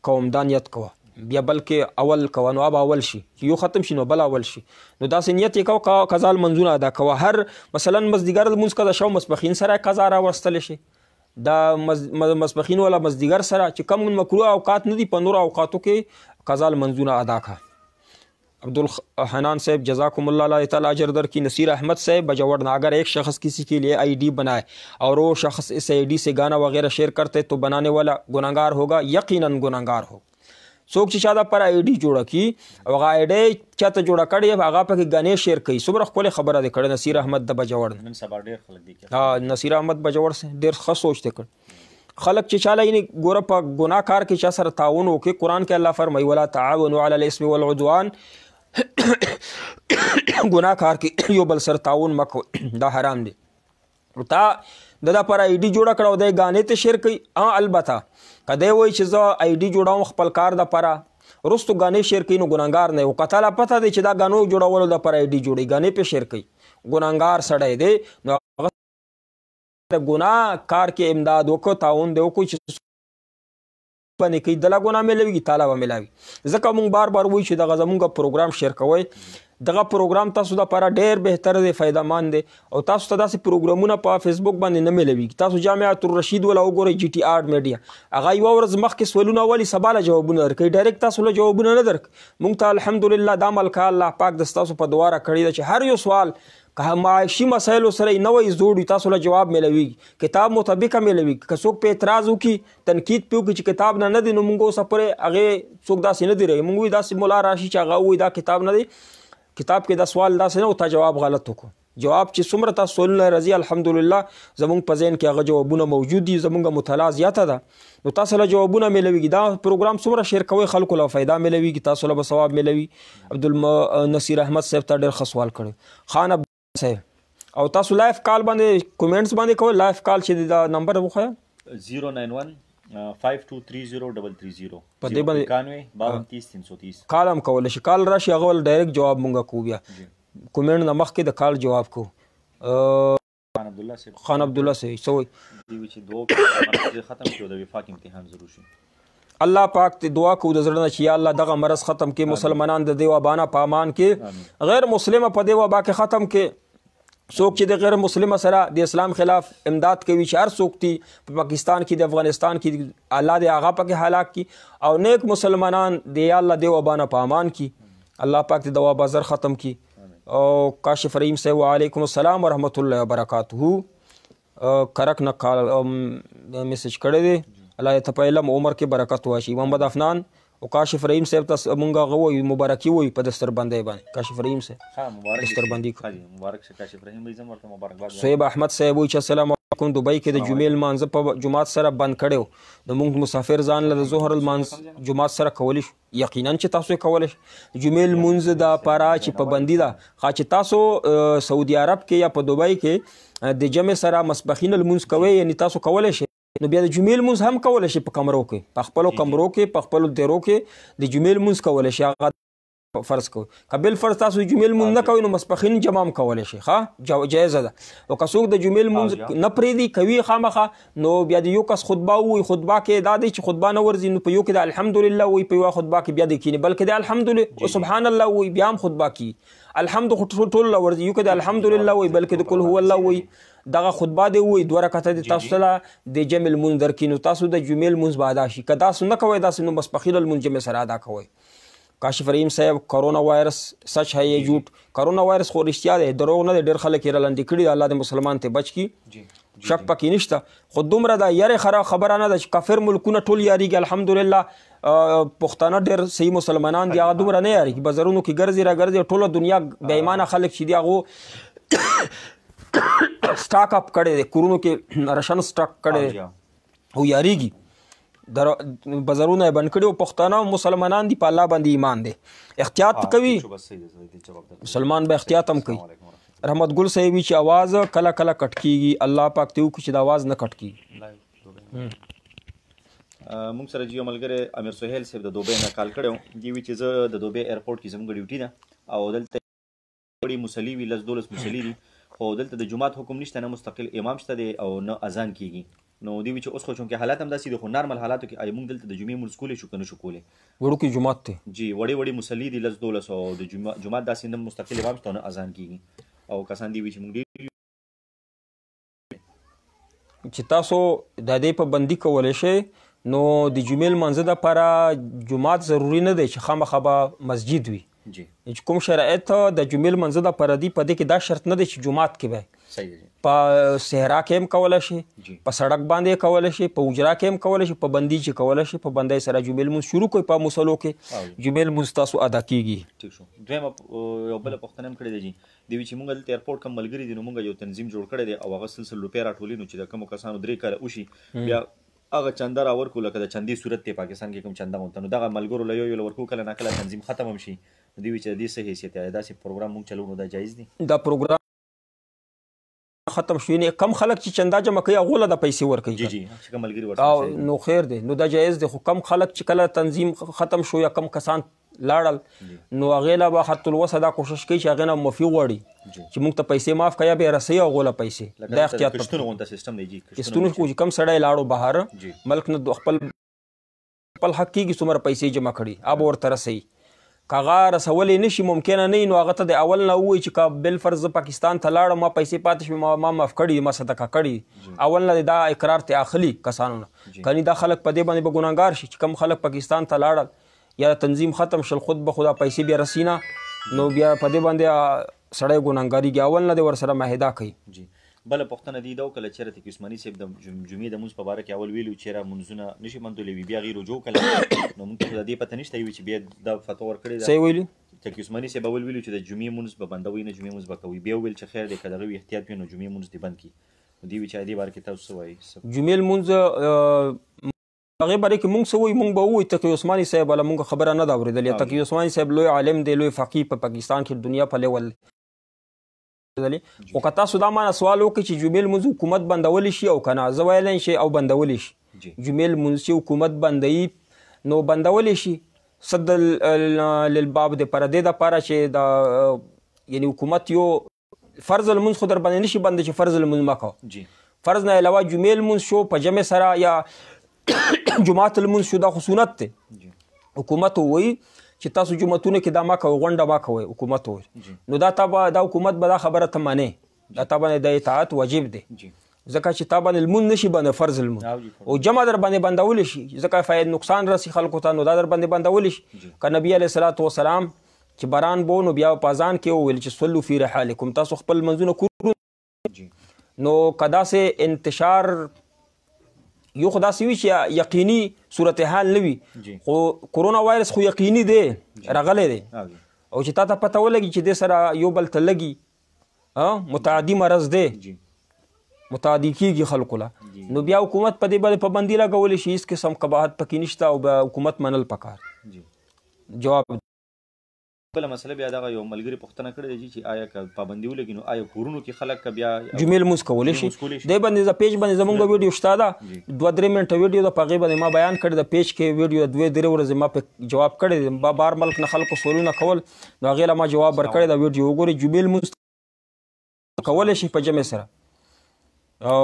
कौम दानियत कवा या बल्कि अवल कवा नो अब अवल शी यो ख़त्म शी नो बल अवल शी नो दा से नियत कवा का कज़ा अलमंजूरा अदा कवा हर मसलन मज़दिगर अलमुंज़ कज़ा शव मस्बखीन सरा कज़ा रा वस्तले शी दा मस्बखीन वाला मज़दिगर सरा ची कम मकरूह औकात नदी पंदुर औकातों के कज़ा अलमंजूरा अदा का। अब्दुल हनान साहब जज़ाकुमुल्लाह ताला अजर दर की। नसीर अहमद साहब बजवड़ अगर एक शख्स किसी के लिए आईडी बनाए और वो शख्स इस आईडी से गाना वगैरह शेयर करते तो बनाने वाला गुनाहगार होगा, यकीनन गुनाहगार हो। सोच चादा पर आईडी जोड़ा की और आईडी चत जोड़ा कड़े आगा पे गाने शेयर कई सुबह खोले खबर दे कड़े नसीर अहमद द बजवड़ हाँ नसीर अहमद बजवड़ से देर खस सोचते कर खलक चिचाला इन गोरा पा गुनाहगार के चा सर ताउन होके कुरान के अल्लाह फरमाई वला ताउनु अलल इस्मि वल उद्वान गुनाहगार की यो बल सर ताउन मको दा हराम दे ता ददा पर आईडी जोड़ा कड़ा दे गाने ते शेयर कई हाँ अलबत्ता कदे वही चीज़ आईडी जोड़ाऊँ खपल कार दा परा रुस्तु गाने शेयर कई नो गुनाहगार ने वो कताला पता दे चिदा गानो जोड़ा वालो दा पर आईडी जोड़ी गाने पे शेयर कई गुनाहगार सड़े दे गुनाह कार के इमदाद को ताउन दे कुछ बने कई दला गुना मिलेगी ताला मिलावी जका मुंग बार बार वही दगा जमुंगा प्रोग्राम शेयर कवे दगा प्रोग्राम तासु दा पारा ढेर बेहतर दे फायदा मान दे और तासु तदा से प्रोग्रामुना पा फेसबुक बांधे न मिलेगी तासु जामियातुर रशीद वाला ओगोरे जीटी आर्ट मीडिया आगा युवा वर्ज मख के सवालुना वाली सवाल जवाबुना दर कई डायरेक्ट तासु ला जवाबुना न दर मुंग ता अल्हम्दुलिल्लाह दामल का अल्लाह पाक दस्तासु पर दुआरा खड़ी दे हर यो सवाल कहा मायशी मसाइलों सर नवई जोड़ी तासुला जवाब मिलेगी किताब मुताबिक मिलेगी कसोक पे एतराज़ की तनकीद पे कि किताब ना दी मुंगो सपरे अगे सोक दासी न दी रही मुंगो दासी मुला राशि चागा हुई दा किताब न दी किताब के 10 सवाल दास न उता जवाब गलत हो जवाब ची सुमरता सोलना रजी अल्हम्दुलिल्लाह जमुंग पजेन के अगर जवाबुना मौजूदी जमुंगा मुतला ज़्यादा था तो तासला जवाबुना मिलेगी दा प्रोग्राम सुमरा शेयर कवे खल्को ला फ़ायदा मिलेगी तासला बसवाब मिलेगी। अब्दुल नसीर अहमद साहब ता ढेर सवाल करे खान से और तासु लाइव कॉल बांधे कमेंट्स बांधे को लाइव कॉल छे दा नंबर वो है 091 5230 पदे बंदे 91 कॉलम को ले कॉल राशि अगल डायरेक्ट जवाब मुंगा को बिया कमेंट नमक के द कॉल जवाब को खान अब्दुल्ला से सो दो खत्म कियो द वफाक इम्तिहान जरूर अल्लाह पाक ते दुआ को दजरना छिया अल्लाह दगा मरज ख़त्म के मुसलमानान द देवा बाना पामान के गैर मुस्लिम प देवा बा के ख़त्म के څوک چې د غیر مسلمه سره د اسلام خلاف امداد کوي چې هر څوک دي په پاکستان کې د افغانستان کې الله دې هغه پکې هلاک کړي او نیک مسلمانان دی الله دې وبا نه په امان کړي الله پاک دې د وبا زر ختم کړي او کاشف رحیم صاحب وعلیکم السلام ورحمۃ اللہ وبرکاتہ کرک نه کال میسج کړی دی الله دې ته په علم عمر کې برکت واشي محمد افنان او کاشف رحیم صاحب ته مونږ غوي مبارکي وي په دستربندۍ باندې کاشف رحیم صاحب ها مبارک دستربندي مبارک شه کاشف رحیم بھائی زم ورته مبارکباد صہیب احمد صاحب وایي چې السلام علیکم دوبۍ کې د جمعې لمانځه په جماعت سره بند کړو د مونږ مسافر ځان له ظهر لمانځه جماعت سره کولی شو یقینا چې تاسو یې کولی شئ جمعې لمونځ د پاره چې پابندي ده خا چې تاسو سعودي عرب کې یا په دوبۍ کې د جمع سره مسبخین لمونځ کوئ یعنی تاسو کولی شئ نو بیا د جمعې لمونځ هم کولی شي په کمرو کې په خپلو کمرو کې په خپلو دیرو کې د جمعې لمونځ کولی شي هغه فرض کوي که بل فرض تاسو جمعې لمونځ نه کوئ نو مسبخین جمع هم کولی شي ښه جایزه ده او که څوک د جمعې لمونځ نه پرېږدي کوي خامخا نو بیا د یو کس خطبه ووایي خطبه کې دا دی چې خطبه نه ورځي نو په یو کې د الحمدلله وایي په یوه خطبه کې بیا د کیني بلکې د الحمدلله سبحان الله وایي بیا هم خطبه کیي الحمد خو ټول ورځي یو کې د الحمدلله وایي بلکې د قل هو الله وایي دغه خطبه دی وایي 2 رکعته دي تاسو ته د جمع لمونځ درکړي نو تاسو د جمعې لمونځ به ادا شي که تاسو نه کوئ داسې نو مسبخین لمونځ جمع سره ادا کوئ کاشف رحیم صاحب کرونا وایرس سچ ہے یہ جھوٹ کرونا وایرس خو رښتیا دی دروغ نه دی ډېر خلک یې رالاندې کړي الله د مسلمان ته بچ کړي شک پکې نشته خو دومره دا یارې خبره نه ده چې کافر ملکونه ټول یاریږي الحمدلله پښتانه ډېر صحیح مسلمانان دي هغه دومره نه یاریږي بازارونو کې ګرځي راګرځي ټوله دنیا بې ایمانه خلک چې دي هغو سټاک اپ کړی دی کورونو کې راشن سټاک کړی دی او یاریږي بازارونه یې بند کړي او پښتانه او مسلمانان دي په الله باندې ایمان دی احتیاط کوي مسلمان به احتیاط هم کوي رحمت ګل صاحب چې आवाज کله کله کټ کیږي الله پاک ته وکړي چې د आवाज نه کټ کیږي موږ سره جیو ملګری امیر سهیل صاحب د دوبۍ نه کال کړو دی وی چې زه د دوبۍ ایرپورټ کې زموږ ډیوټي ده او دلته وړي مصلي وی لس دولس مصلي دي خو دلته د جمعات حکم نشته نه مستقل امام شته دی او نه اذان کیږي نو دی وی چې اوس خو چونکې حالات هم داسې دي خو نارمل حالاتو کې موږ دلته د جمعې مونځ کولی شو که نه شو کولی وړوکی جمعات دی جی وړې مصلي دي لس دولس او د جمعات داسې نه مستقل امام شته او نه اذان کیږي او کسان دی وی چې موږ ډېر چې تاسو د دې په بندي کولی شئ نو د جمعې لمانځه دپاره جمعات ضروري نه دی چې خامخا به مسجد وي جی چې کوم شرایط د جمعې لمانځه دپاره دي په دې کې دا شرط نه دی چې جمعات کې به صحیح دی په صحرا کې هم کولی شي په سړک باندې کولی شي په اجرا کې هم کولی شي په بندي چې کولی شي په بندۍ سره جمعې لمونځ شروع کوئ په مصلو کې جمعې لمونځ تاسو ادا کیږي ټیک شو دویمه یو بله پوښتنه هم کړې ده جي دی چې موږ دلته ایرپورټ کوم ملګري دي نو موږ یو تنظیم جوړ کړی دی او هغه سلسل روپۍ راټولي نو چې د کومو کسانو 3 کاله وشي بیا هغه چنده راورکو لکه د چندې صورت دی پاکستان کې کوم چنده مونته نو دغه ملګرو له یو ورکو کله نه کله تنظیم ختم هم شي دوی چې د دې څه حیثیت دی داسې پروګرام موږ چلو نو دا جایز دی دا پروګرام ختم شوی نه کم خلک چې چنده جمع کوي هغو له د پیسې ورکوي جی جی چې کوم ملګري ورسره نو خیر دی نو دا جایز دی خو کم خلک چې کله تنظیم ختم شو یا کم کسان لاړل نو هغې له به حت الوسه دا کوشش کوي چې هغې نه معافي غواړي چې موږ ته پیسې معاف کړه یا بیا رسوي هغو له پیسې دا احتیاط کښتونو چې کم سړی لاړو بهر ملک نه خپل حق کېږي څومره پیسې جمع کړي اب ورته رسوي که هغه رسولی نه شي ممکنه نه وي نو هغه ته د اول نه ووایي چې که بالفرض زه پاکستان ته لاړم ما پیسې پاتې شوې ما معاف کړي ما صدقه کړي اول نه دا اقرار ته اخلي کسانو نه کني دا خلک په دې باندې به ګناهګار شي چې کم خلک پاکستان ته لاړل یا تنظیم ختم شل خود به خدا پیسې بیا رسي نه نو بیا په دې باندې سړی ګناهګارېږي اول نه دی ورسره معاهده کوي بله پوښتنه دی دا وکړه چېرته تقي عثماني صاحب د جمعې د مونځ په باره کې اول ویلي چېرې مونځونه نشي مندولی وي بیا هغې رجوع کړله نو موږ ته د دې پته نشته وي چې بیا دا فتوا ورکړې ده صحیح ویلي تقي عثماني صاحب اول ویلي چې د جمعې مونځ به بندوئ نه جمعې مونځ به کوئ بیا وویل چې خیر دی که دغه وي احتیاط وي نو جمعې مونځ دې بند کړي نو دوی وي چې دې باره کې تاسو څه وایي جمعې لمونځ هغې باره کې مونږ څه وایي مونږ به ووایو تقي عثماني صاحب والا مونږ خبره نه ده اورېدلې تقي عثماني صاحب لوی عالم دی لوی فقیه په پاکستان کې دنیا په لیول خو که تاسو دا مانه سوال وکړئ چې جمعې لمونځ حکومت بندولی شي او که نه زه ویلی شي او بندولی شي جمعې لمونځ چې حکومت بندوي نو بندولی شي صد للباب د پردې دپاره چې د یعنی حکومت یو فرض لمونځ خو در باندې نشي بند چې فرض لمونځ مه کوه فرض نه علاوه جمعې لمونځ شو په جمع سره یا جماعت لمونځ شو دا خو سنت دی حکومت ووایي چې تاسو جمعتونه کې دا ما کوئ غونډه ما کوئ حکومت وویل نو دا حکومت به دا خبره ته منې دا تا باندې د اطاعت واجب دی ځکه چې تا باندې لمونځ نشي باندې فرض لمونځ او جمع در باندې بندولی شي ځکه فاید نقصان رسي خلکو ته نو دا در باندې بندولی شي که نبي علیه الصلاة وسلام چې باران بو نو بیا په اذان کې وویل چې صلو فی رحالکم تاسو خپل منځونه کورونو نو که داسې انتشار یو خو داسې وي چې یقیني صورتحال نه وي خو کرونا وایرس خو یقیني دی راغلی دی او چې تا ته پته ولګي چې دې سره یو بل ته لګي متعدي مرض دی متعدي کېږي خلکو له نو بیا حکومت په دې باندې پابندي لګولی شي هېڅ قسم قباحت پکې نشته او به حکومت منل پکار جواب بله مسله بیا دغه یو ملګري پوښتنه کړې ده چې آیا که پابندي ولګي نو آیا کورونو کې خلک که بیا جمعې لمونځ کولی شي دې باندې د پیج باندې زمونږ ویډیو شته ده 2-3 منټه ویډیو ده په هغې باندې ما بیان کړی د پیج کې ویډیو 2-3 ورځې ما په جواب کړی دی بار ملک نه خلکو سوالونه کول نو هغې له ما جواب ورکړی دا ویډیو وګورئ جمعې لمونځ کولی شي په جمع سره او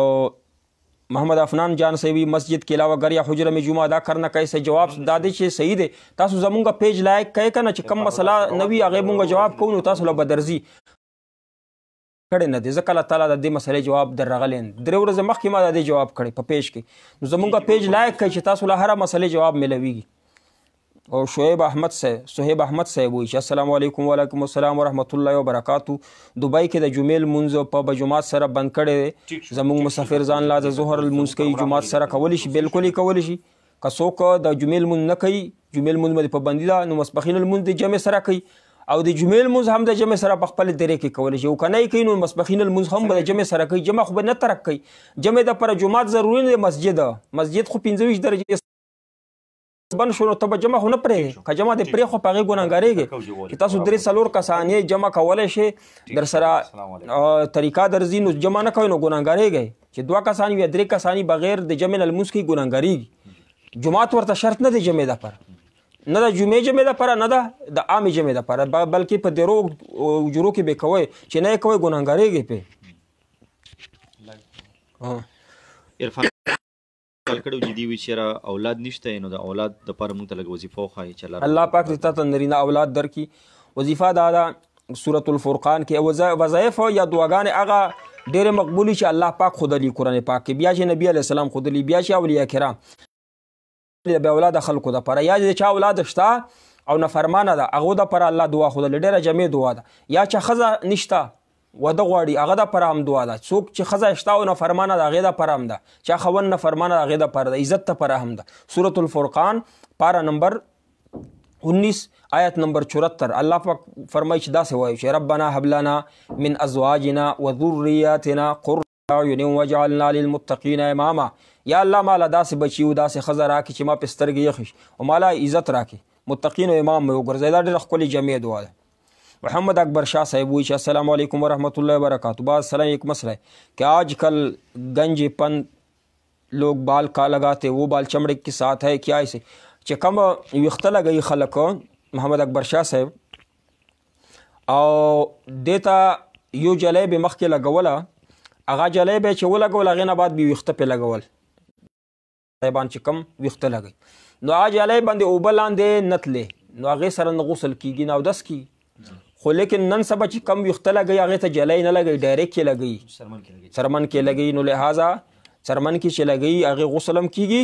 محمد افنان جان صاحبی مسجد کے علاوہ گر یا حجرہ میں جمعہ ادا کرنا کیسے جواب دادی چې صحیح دی تاسو زمونږ پیج لایک کړئ کنه چې کم مسله نوی هغه مونږ جواب کوو نو تاسو له بدرزي کړی نه دی ځکه الله تعالی د دې مسلې جواب در راغلی 3 ورځې مخکې ما د دې جواب کړی په پیج کې نو زمونږ پیج لایک کړئ چې تاسو له هره مسلې جواب ملویږي او صہیب احمد صاحب وایي چې السلام علیکم وعلیکم السلام ورحمت الله وبرکاتو دوبۍ کې د جمعې لمونځ په جماعت سره بند کړی دی زمونږ مسافر ځان لا د ظهر لمونځ کوي جماعت سره کولی شي بالکل یې کولی شي که څوک د جمعې لمونځ نه کوي جمعې لمونځ باندې پابندي ده نو ماسپښین لمونځ د جمع سره کوي او د جمعې لمونځ هم د جمع سره په خپل درې کې کولی شي او که نه یې کوي نو ماسپښین لمونځ هم به د جمع سره کوي جمع خو به نه ترک کوي جمع دپاره جومات ضروري نه دی مسجد خو 25 درجې بند شو نو ته به جمع خو نه پرېږدې که جمع دې پرېښو په هغې ګناهګارېږې چې تاسو 3-4 کسان یې جمع کولی شئ در سره طریقه درځي نو جمع نه کوئ نو ګناهګارېږئ چې 2 کسان یا 3 کسان بغیر د جمع نه لمونځ کوي ګناهګارېږي جماعت ورته شرط نه دی جمع دپاره نه د جمعې جمع دپاره نه ده د عامې جمع دپاره بلکې په درو اجرو کې به کوئ چې نه یې کوئ ګناهګارېږئ پې کړو چې دی وی چې اولاد نشته نو د اولاد دپاره مونږ ته لږ وظیفه وښایي چې الله پاک دې تا ته نرینه اولاد درکړي وظیفه دا ده سورة الفرقان کې وظایف یا دعاګانې هغه ډېرې مقبولي چې الله پاک ښودلي قرآن پاک کې بیا چې نبي علیه السلام ښودلي بیا چې اولیاء کرام د بې اولاده خلکو دپاره یا چې چا اولاده شته او نافرمانه ده هغو دپاره الله دعا ښودلې ډېره جمع دعا ده یا چې ښځه نشته واده غواړي هغه دپاره هم دعا ده څوک چې ښځه شته او نافرمانه ده هغې دپاره هم ده چا خاوند نافرمانه ده هغې دپاره ده عزت دپاره هم ده سورة الفرقان پاره نمبر 19 آیت نمبر 74 الله پاک فرمایي چې داسې وایي چې ربنا هب لنا من ازواجنا وذریاتنا قرة اعین واجعلنا للمتقین اماما یا الله ماله داسې بچي و داسې ښځه راکړي چې ما پې سترګې یخې شي او ماله عزت راکړي متقین و امام مې وګرځوي دا ډېره ښکلې جمع دعا ده محمد اکبر शाह साहब हुई अस्सलाम वालेकुम वरहमतुल्लाहि वबरकातुहू बात सलाम एक मसला है कि आजकल गंजेपन लोग बाल का लगाते वो बाल चमड़े के साथ है क्या इसे چې کوم ویښته لګوي خلک محمد اکبر شاه صاحب او دې ته یو جلی به مخکې لګوله هغه جلی به چې ولګول هغې نه بعد به ویښته پې لګول صاحبان چې کوم ویښته لګوي نو هغه جلی باندې اوبه لاندې نه تلې نو هغې سره نه غسل کېږي نه اودس کېږي خو لیکن نن سبا چې کم ویښته لګوي هغې ته جلی نه لګوي ډایرکټ کې لګوي څرمن کې لګوي نو لحاظه څرمن کې چې لګوي هغې غسل هم کېږي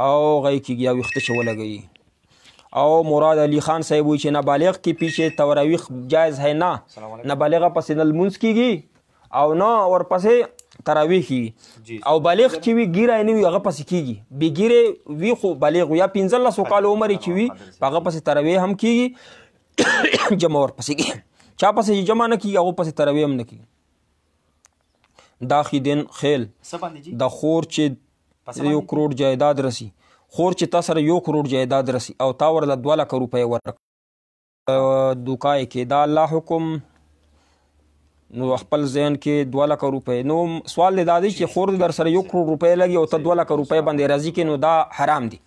او هغه کېږي یا ویښته چې ولګوي او مراد علی خان صاحب وایي چې نابالغ کې پیچھے تراویح جایز ہے نه نابالغه پسې نه لمونځ کېږي او نه ورپسې تراویح کېږي او بالغ چې وي ګیره یې نه وي هغه پسې کېږي بې ګیرې وي خو بالغ یا 15 کالو عمر یې چې وي په هغه پسې تراویح هم کېږي جمع ورپسې کېږي چا پسې جمع نه کېږي هغو پسې تراویح هم نه کېږي دا خیدن خیل د خور چې 1 کروڑ جایداد رسی خور چې تا سره 1 کروڑ جایداد رسی او تا ورله 2 لک روپۍ ورکړه دوکای کې دا الله حکم نو خپل ذهن کې 2 لک روپۍ نو سوال دی دا دی چې خور در سره 1 کروڑ روپۍ لګي او ته 2 لک روپۍ باندې راضي کې نو دا حرام دی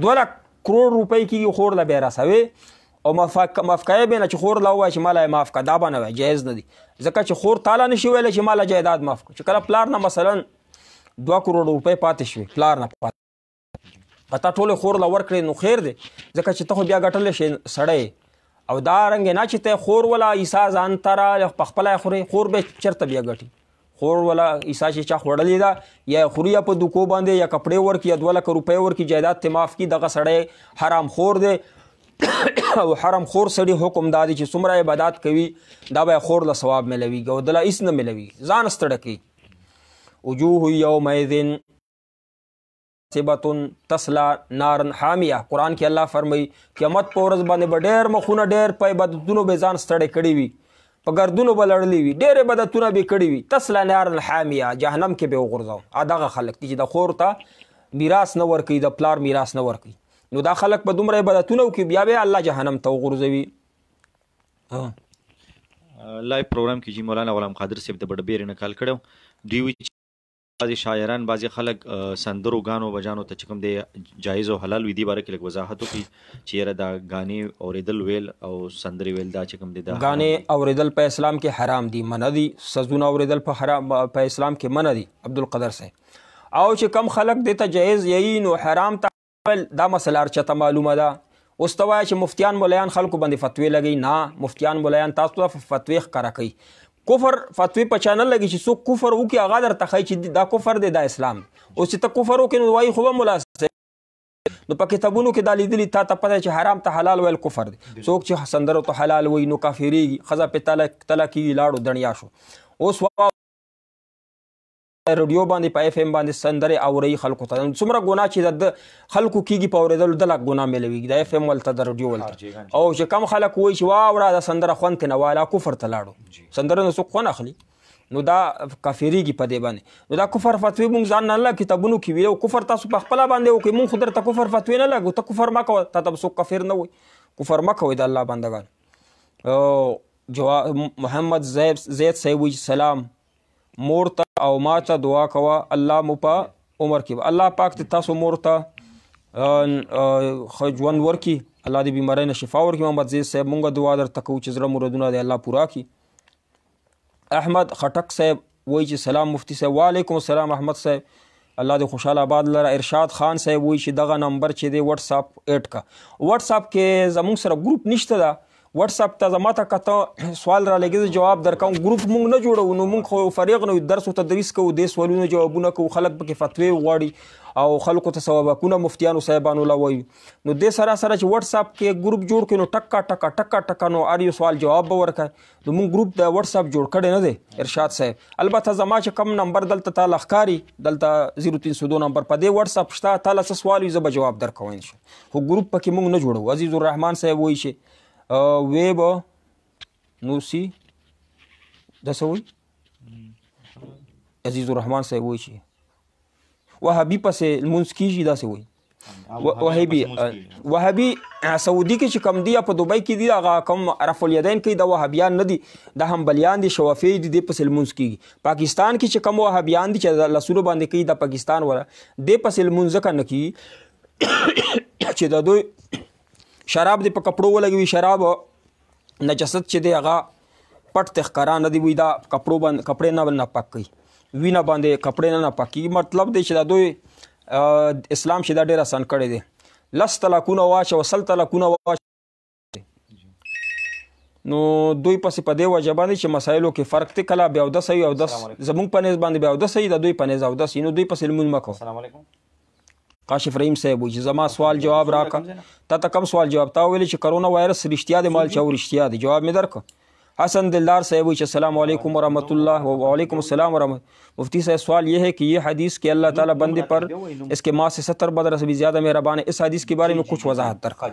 2 لک کروڑ روپۍ کېږي خور له بیا رسوي او مفکایه به نه چې خور لا ووایي چې ماله معاف که دا به نه وایي جایز نه دي ځکه چې خور تاله نشي ویلی چې ماله جایداد معاف کړه چې کله پلار نه مثلا 2 کروڑ روپۍ پاتې شوې پلار نه پاتې که تا ټولې خور له ورکړې نو خیر دی ځکه چې ته خو بیا ګټلی شې سړی او دا رنګ نه چې ته خور ولا عیسی ځان ته را پخپله خورې، خور به چېرته بیا ګټي؟ خور ولا عیسی چې چا خوړلې ده یا خوري یا په دوکو باندې یا کپړې ورکي یا 2 لکه روپۍ ورکي جایداد ته معاف کي، دغه سړی حرام خور دی. او حرام خور سړي حکم دا دی چې څومره عبادت کوي دا به خور له ثواب ملويږي او دله هېڅ نه ملوي، ځان ستړی کوي. وجوه یومئذ صبتن تسلا نارن حامیه. قرآن کې الله فرمایي قیامت په ورځ باندې به ډېر مخونه ډېر په عبادتونو به ځان ستړی کړي وي، په ګردونو به لړلي وي، ډېر عبادتونه به کړي وي. تسلا نارن حامیه، جهنم کې به وغورځو. دغه خلک دي چې د خور ته میراث نه ورکوي، د پلار میراث نه ورکوي. نو دا خلک په دومره عبادتونه وکړي بیا به الله جهنم ته وغورځوي. لایو پروګرام کې جی مولانا غلام قادر صاحب د بډبېرې نه کال کړو. دوی وی بعضې شاعران بعضې خلک سندرو ګانو بجانو ته چې کوم دی جایز او حلال وي دي باره کې لږ وضاحت وکړي چې یاره دا ګانې اورېدل ویل او سندرې ویل دا چې کوم دی دا ګانې اورېدل په اسلام کې حرام دي، منع دي. سزونه اورېدل په اسلام کې منع دي. عبدالقدر صاحب او چې کم خلک دی ته جایز یي نو حرام ته دا مسله هر چاته معلومه ده. اوس ته وایه چې مفتیان ملیان خلکو باندې فتوی لګوي، نه مفتیان ملیان تاسو ته فتوی ښکاره کوي. کفر فتوی په چا نه لګي چې څوک کفر وکړي هغه درته ښایي چې دا کفر دی دا اسلام. اوس چې ته کفر وکړې نو وایي خو به ملا نو په کتابونو کې دا لیدلي تا ته پته چې حرام ته حلال ویل کفر دی. څوک چې سندرو ته حلال وایي نو کافرېږي، ښځه پې تله کېږي لاړو دڼیا شو. اوس رادیو باندې په اف ام باندې سندرې اوري خلکو ته څومره ګناه چې د خلکو کېږي په اورېدلو دله ګناه میلويږي، د اف ام ولته د رادیو ولته. او چې کم خلک وایي چې واوره دا سندره خوند ترې نه واله کفر ته لاړو، سندره نه څوک خوند اخلي نو دا کافرېږي په دې باندې. نو دا کفر فتوی مونږ ځان نه الله کتابونو کې وي او کفر تاسو په خپله باندې وکړئ. مونږ خو درته کفر فتوی نه لګو، ته کفر مه کوه، تا ته به څوک کافر نه وایي. کفر مه کوئ د الله بندګان. محمد زید صاحب وایي سلام مور ته او ما ته دعا کوه الله مو په عمر کې الله پاک ته تاسو مور ته ښه ژوند ورکړي، الله دې بیمارۍ نه شفا ورکړي. محمد زید صاحب مونږ دعا درته کوو چې زړه مرادونه دې الله پوره کړي. احمد خټک صاحب وایي چې سلام مفتی صاحب. وعلیکم السلام احمد صاحب، الله دې خوشحال آباد لره. ارشاد خان صاحب وایي چې دغه نمبر چې دی وټس اپ ایډ کا. وټس اپ کې زمونږ سره ګروپ نشته ده. وټس اپ ته زما ته کته سوال را لګي جواب درکوم. ګروپ مونږ نه جوړو نو مونږ خو فریق نه درس او تدریس کوو، دې سوالونو جوابونه کوو، خلک پکې فتوی غواړي او خلکو ته ثوابکونه مفتیانو صاحبانو له وایي. نو دې سره سره چې وټس اپ کې ګروپ جوړ کړو نو ټکا نو هر یو سوال جواب به ورکړي. نو مونږ ګروپ د وټس اپ جوړ کړی نه دی ارشاد صاحب. البته زما چې کم نمبر دلته تعالی ښکاري دلته 0302 نمبر په دې وټس اپ شته، تعالی څه سوال وي زه به جواب درکوم ان شاء الله. خو ګروپ پکې مونږ نه جوړو. عزیز الرحمن صاحب وایي چې ویب نوسی داسې وایي. عزیز الرحمن صاحب وایي چې وهابي پسې لمونځ کېږي داسې وایي. وهابي سعودي کې چې کم دی یا په دوبۍ کې دی هغه کم رفع الیدین کوي، د وهابیان نه دي، د حنبلیان دي، شوافی دي، دې پسې لمونځ کېږي. پاکستان کې چې کم وهابیان دي چې لاسونو باندې کوي د پاکستان والا دې پسې لمونځ ځکه نه کېږي چې د دوی شراب دې په کپړو ولګوي، شراب نجست چې دی هغه پټ ته ښکاره نه دی وي، دا کپړې نه پاک کوي، وینه باندې کپړې نه پاک کېږي. مطلب دی چې دا دوی اسلام چې دا ډېر اسان کړی دی. 10 طلاقونه واچوه 100 طلاقونه واچوه نو دوی پسې په دې وجه باندې چې مسایلو کې فرق دی. کله بیا اودس وي، اودس زمونږ په نیز باندې بیا اودس وي، د دوی په نیز اودس وي، نو دوی پسې لمونځ مه کوه. السلام علیکم. کاشف رحیم صاحب وایي چې زما سوال جواب راکړه. تا ته کم سوال جواب؟ تا ویلې چې کرونا وایرس رښتیا دی مال چې او رښتیا دی، جواب مې درکړه. حسن دلدار صاحب وایي چې السلام علیکم ورحمۃ اللہ. وعلیکم السلام ورحمۃ. مفتی صاحب سوال یہ ہے کہ یہ حدیث کہ اللہ تعالیٰ بندے پر اس کے ماں سے 70 بدر سے بھی زیادہ مہربان ہے، اس حدیث کے بارے میں کچھ وضاحت درکړه.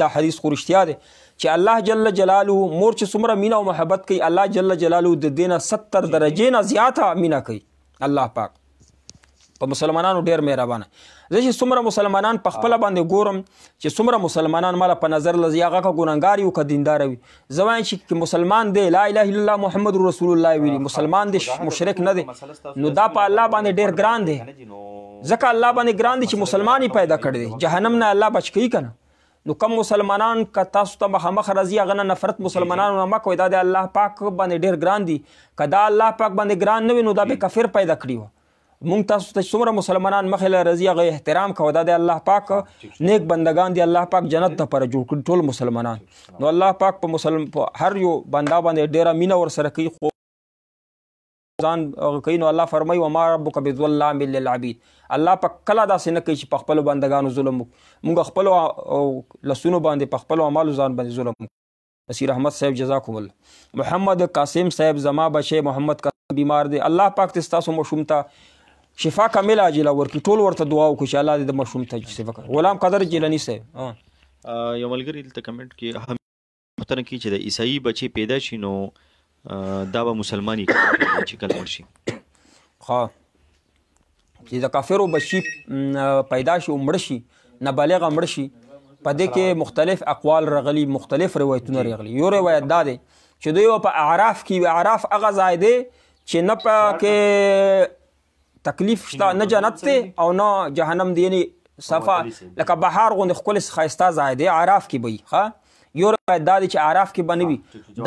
دا حدیث خو رښتیا دی چې الله جل جلاله مور چې څومره مینه او محبت کوي، الله جل جلاله د دې نه 70 درجې نه زیاته مینه کوي. الله پاک په مسلمانانو ډېر مهربانه. زه چې څومره مسلمانان په خپله باندې ګورم چې څومره مسلمانان ماله په نظر لځي هغه که ګنهګار وي او که دینداره وي، زه وایم چې مسلمان دی لا اله الا الله محمد رسول الله ویلي، مسلمان دی مشرک نه دی، نو دا په الله باندې ډېر ګران دی. ځکه الله باندې ګران دی چې مسلمان یې پیدا کړی دی، جهنم نه الله بچ کوي که نه. نو کم مسلمانان که تاسو ته مخامخ راځي هغه نه نفرت مسلمانانو نه مه کوئ، دا د الله پاک باندې ډېر ګران دي. که دا الله پاک باندې ګران نه وي نو دا به کافر پیدا کړي وه. مونږ تاسو ته څومره مسلمانان مخې له راځي هغه احترام کوه. دا د الله پاک نیک بندگان دی، الله پاک جنت دپاره جوړ کړي ټول مسلمانان. نو الله پاک په هر یو بنده باندې ډېره مینه ورسره کوي، خو ځان کوي. نو الله فرمایي وما ربک بظلام للعبید. الله پاک کله داسې نه کوي چې په خپلو بندګانو ظلم وکړو. مونږ خپلو لسونو باندې په خپلو اعمالو ځان باندې ظلم وکړو. نصیر احمد صاحب جزاکم الله. محمد قاسم صاحب زما بچی محمد قاسم بیمار دی، الله پاک دې ستاسو ماشوم ته شفا کامله عاجله ورکړي. ټول ورته دعا وکړو چې الله دې د ماشوم ته شفا کړي. غلام قدر جیلانی صاحب یو ملګري دلته کمنټ کې هم پوښتنه کوي چې د عیسائی بچی پیدا شي نو دا به مسلمانی چې کله مړ شي. ها چې د کافرو بچی پیدا شي او مړ شي، نابالغه مړ شي، په دې کې مختلف اقوال راغلي، مختلف روایتونه راغلي. یو روایت دا دی چې دوی په اعراف کې، اعراف هغه ځای دی چې نه پکې تکلیف شته، نه جنت دی او نه جهنم دی، یعنی صفا لکه بهار غوندې ښکلی ښایسته ځای دی، اعراف کې به وي. ښه یو روایت دا دی چې اعراف کې به نه وي،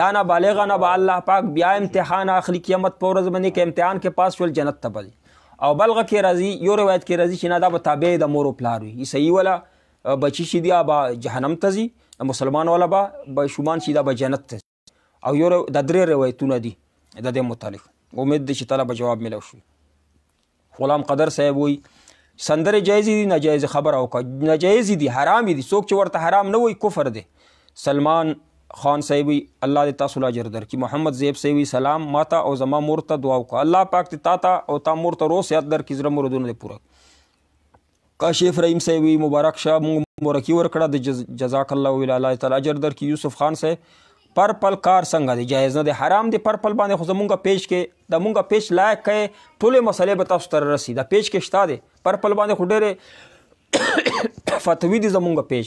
دا نابالغه نه به الله پاک بیا امتحان اخلي قیامت په ورځ باندې کې امتحان کې پاس شول جنت ته به ځي. او بلغه کې راځي، یو روایت کې راځي چې نه دا به تابع د مور و پلار وي. عیسائی والا بچی چې دی به جهنم ته ځي، مسلمان والا به شومان چې دا به جنت ته ځي. او یو د درې روایتونه دي د دې متعلق. امید دی چې تعالی به جواب میلو شي. غلام قدر صاحب وایي سندرې جایز دي، ناجایز خبره وکړه. ناجایز دي، حرام دي، څوک چې ورته حرام نه وایي کفر دی. سلمان خان صاحب وایي الله دې تاسو له اجر درکړي. محمد زیب صاحب وایي سلام، ماته او زما مور ته دعا وکړه، الله پاک دې تا ته او تا مور ته روغ صحت درکړي، زړه مرادونه دې پوره. کاشف رحیم صاحب وی مبارک شه، مونږ مورکی ورکړه د جزاک الله ویل الله تعالی اجر درکړي. یوسف خان صاحب پرپل کار څنګه دی؟ جایز نه دی، حرام دی. پرپل باندې خو زمونږ پیج کې د مونږ پیج لایق کې ټولې مسلې به تاسو ته رسي. د پیج کې شته دی پرپل باندې خو ډېرې فتوی دي زمونږ پیج.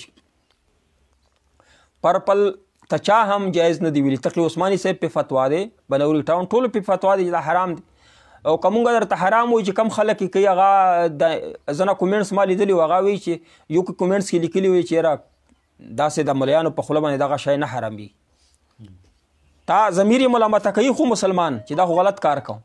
پرپل ته چا هم جایز نه دی ویلي. تقی عثماني صاحب په فتوا دی، بنوري ټاون ټولو په فتوا دی چې دا حرام دی. او که مونږ درته حرام وایي چې کم خلک یې کوي، هغه زه نه کومنټس ما لیدلي وو، هغه وایي چې یو کومنټس کې لیکلي وي چې یاره داسې د ملیانو په خوله باندې دغه شی نه حرامي. تا ضمیر یې ملامته کوي خو مسلمان چې دا خو غلط کار کوم،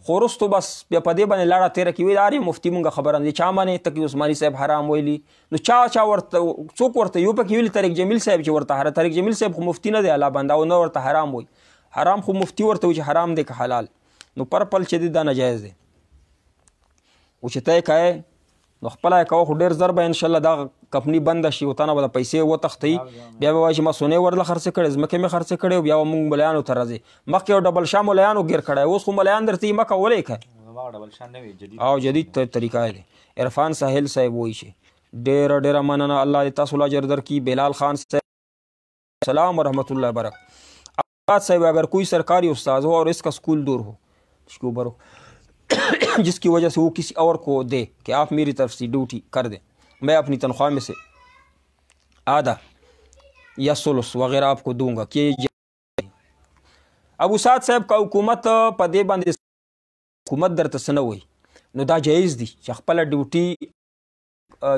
خو وروستو بس بیا په دې باندې لاړه تېره کوي. دا مفتي مونږ خبره نه چا منې تقي عثماني صاحب حرام ویلي، نو چا ورته څوک ورته یو پکې ویلي طارق جمیل صاحب چې ورته طارق جمیل صاحب خو مفتي نه دی الله بنده، او نه ورته حرام وایي. حرام خو مفتي ورته وایي چې حرام دی که حلال. نو پرپل چې دی دا ناجایز دی. او چې ته یې کوې نو خپله یې کوه، خو ډېر زر به انشاءالله دا کمپني بنده شي او تا نه به د پیسې وتښتوي. بیا به وایي چې ما سونې ورله خرڅې کړې، ځمکې مې خرڅې کړې، او بیا به مونږ ملیانو ته راځي. مخکې یو ډبل شا ملیانو ګیر کړی، اوس خو ملیان درته مه کولی که او جدید طریقه دی. عرفان ساحل صاحب وایي چې ډېره مننه، الله دې تاسو له اجر درکړي. بلال خان صاحب سلام ورحمۃ اللہ وبرکاتہ. صاحب اگر کوئی سرکاری استاذ ہو اور اس کا اسکول دور ہو اس کے اوپر ہو جس کی وجہ سے وہ کسی اور کو دے کہ آپ میری طرف سے ڈیوٹی کر دیں، میں اپنی تنخواہ میں سے آدھا یا ثلث وغیرہ آپ کو دوں گا. کہ ابو سعد صاحب کا حکومت په دې باندې حکومت درته څه نه وایي، نو دا جایز دي چې خپله ډیوټي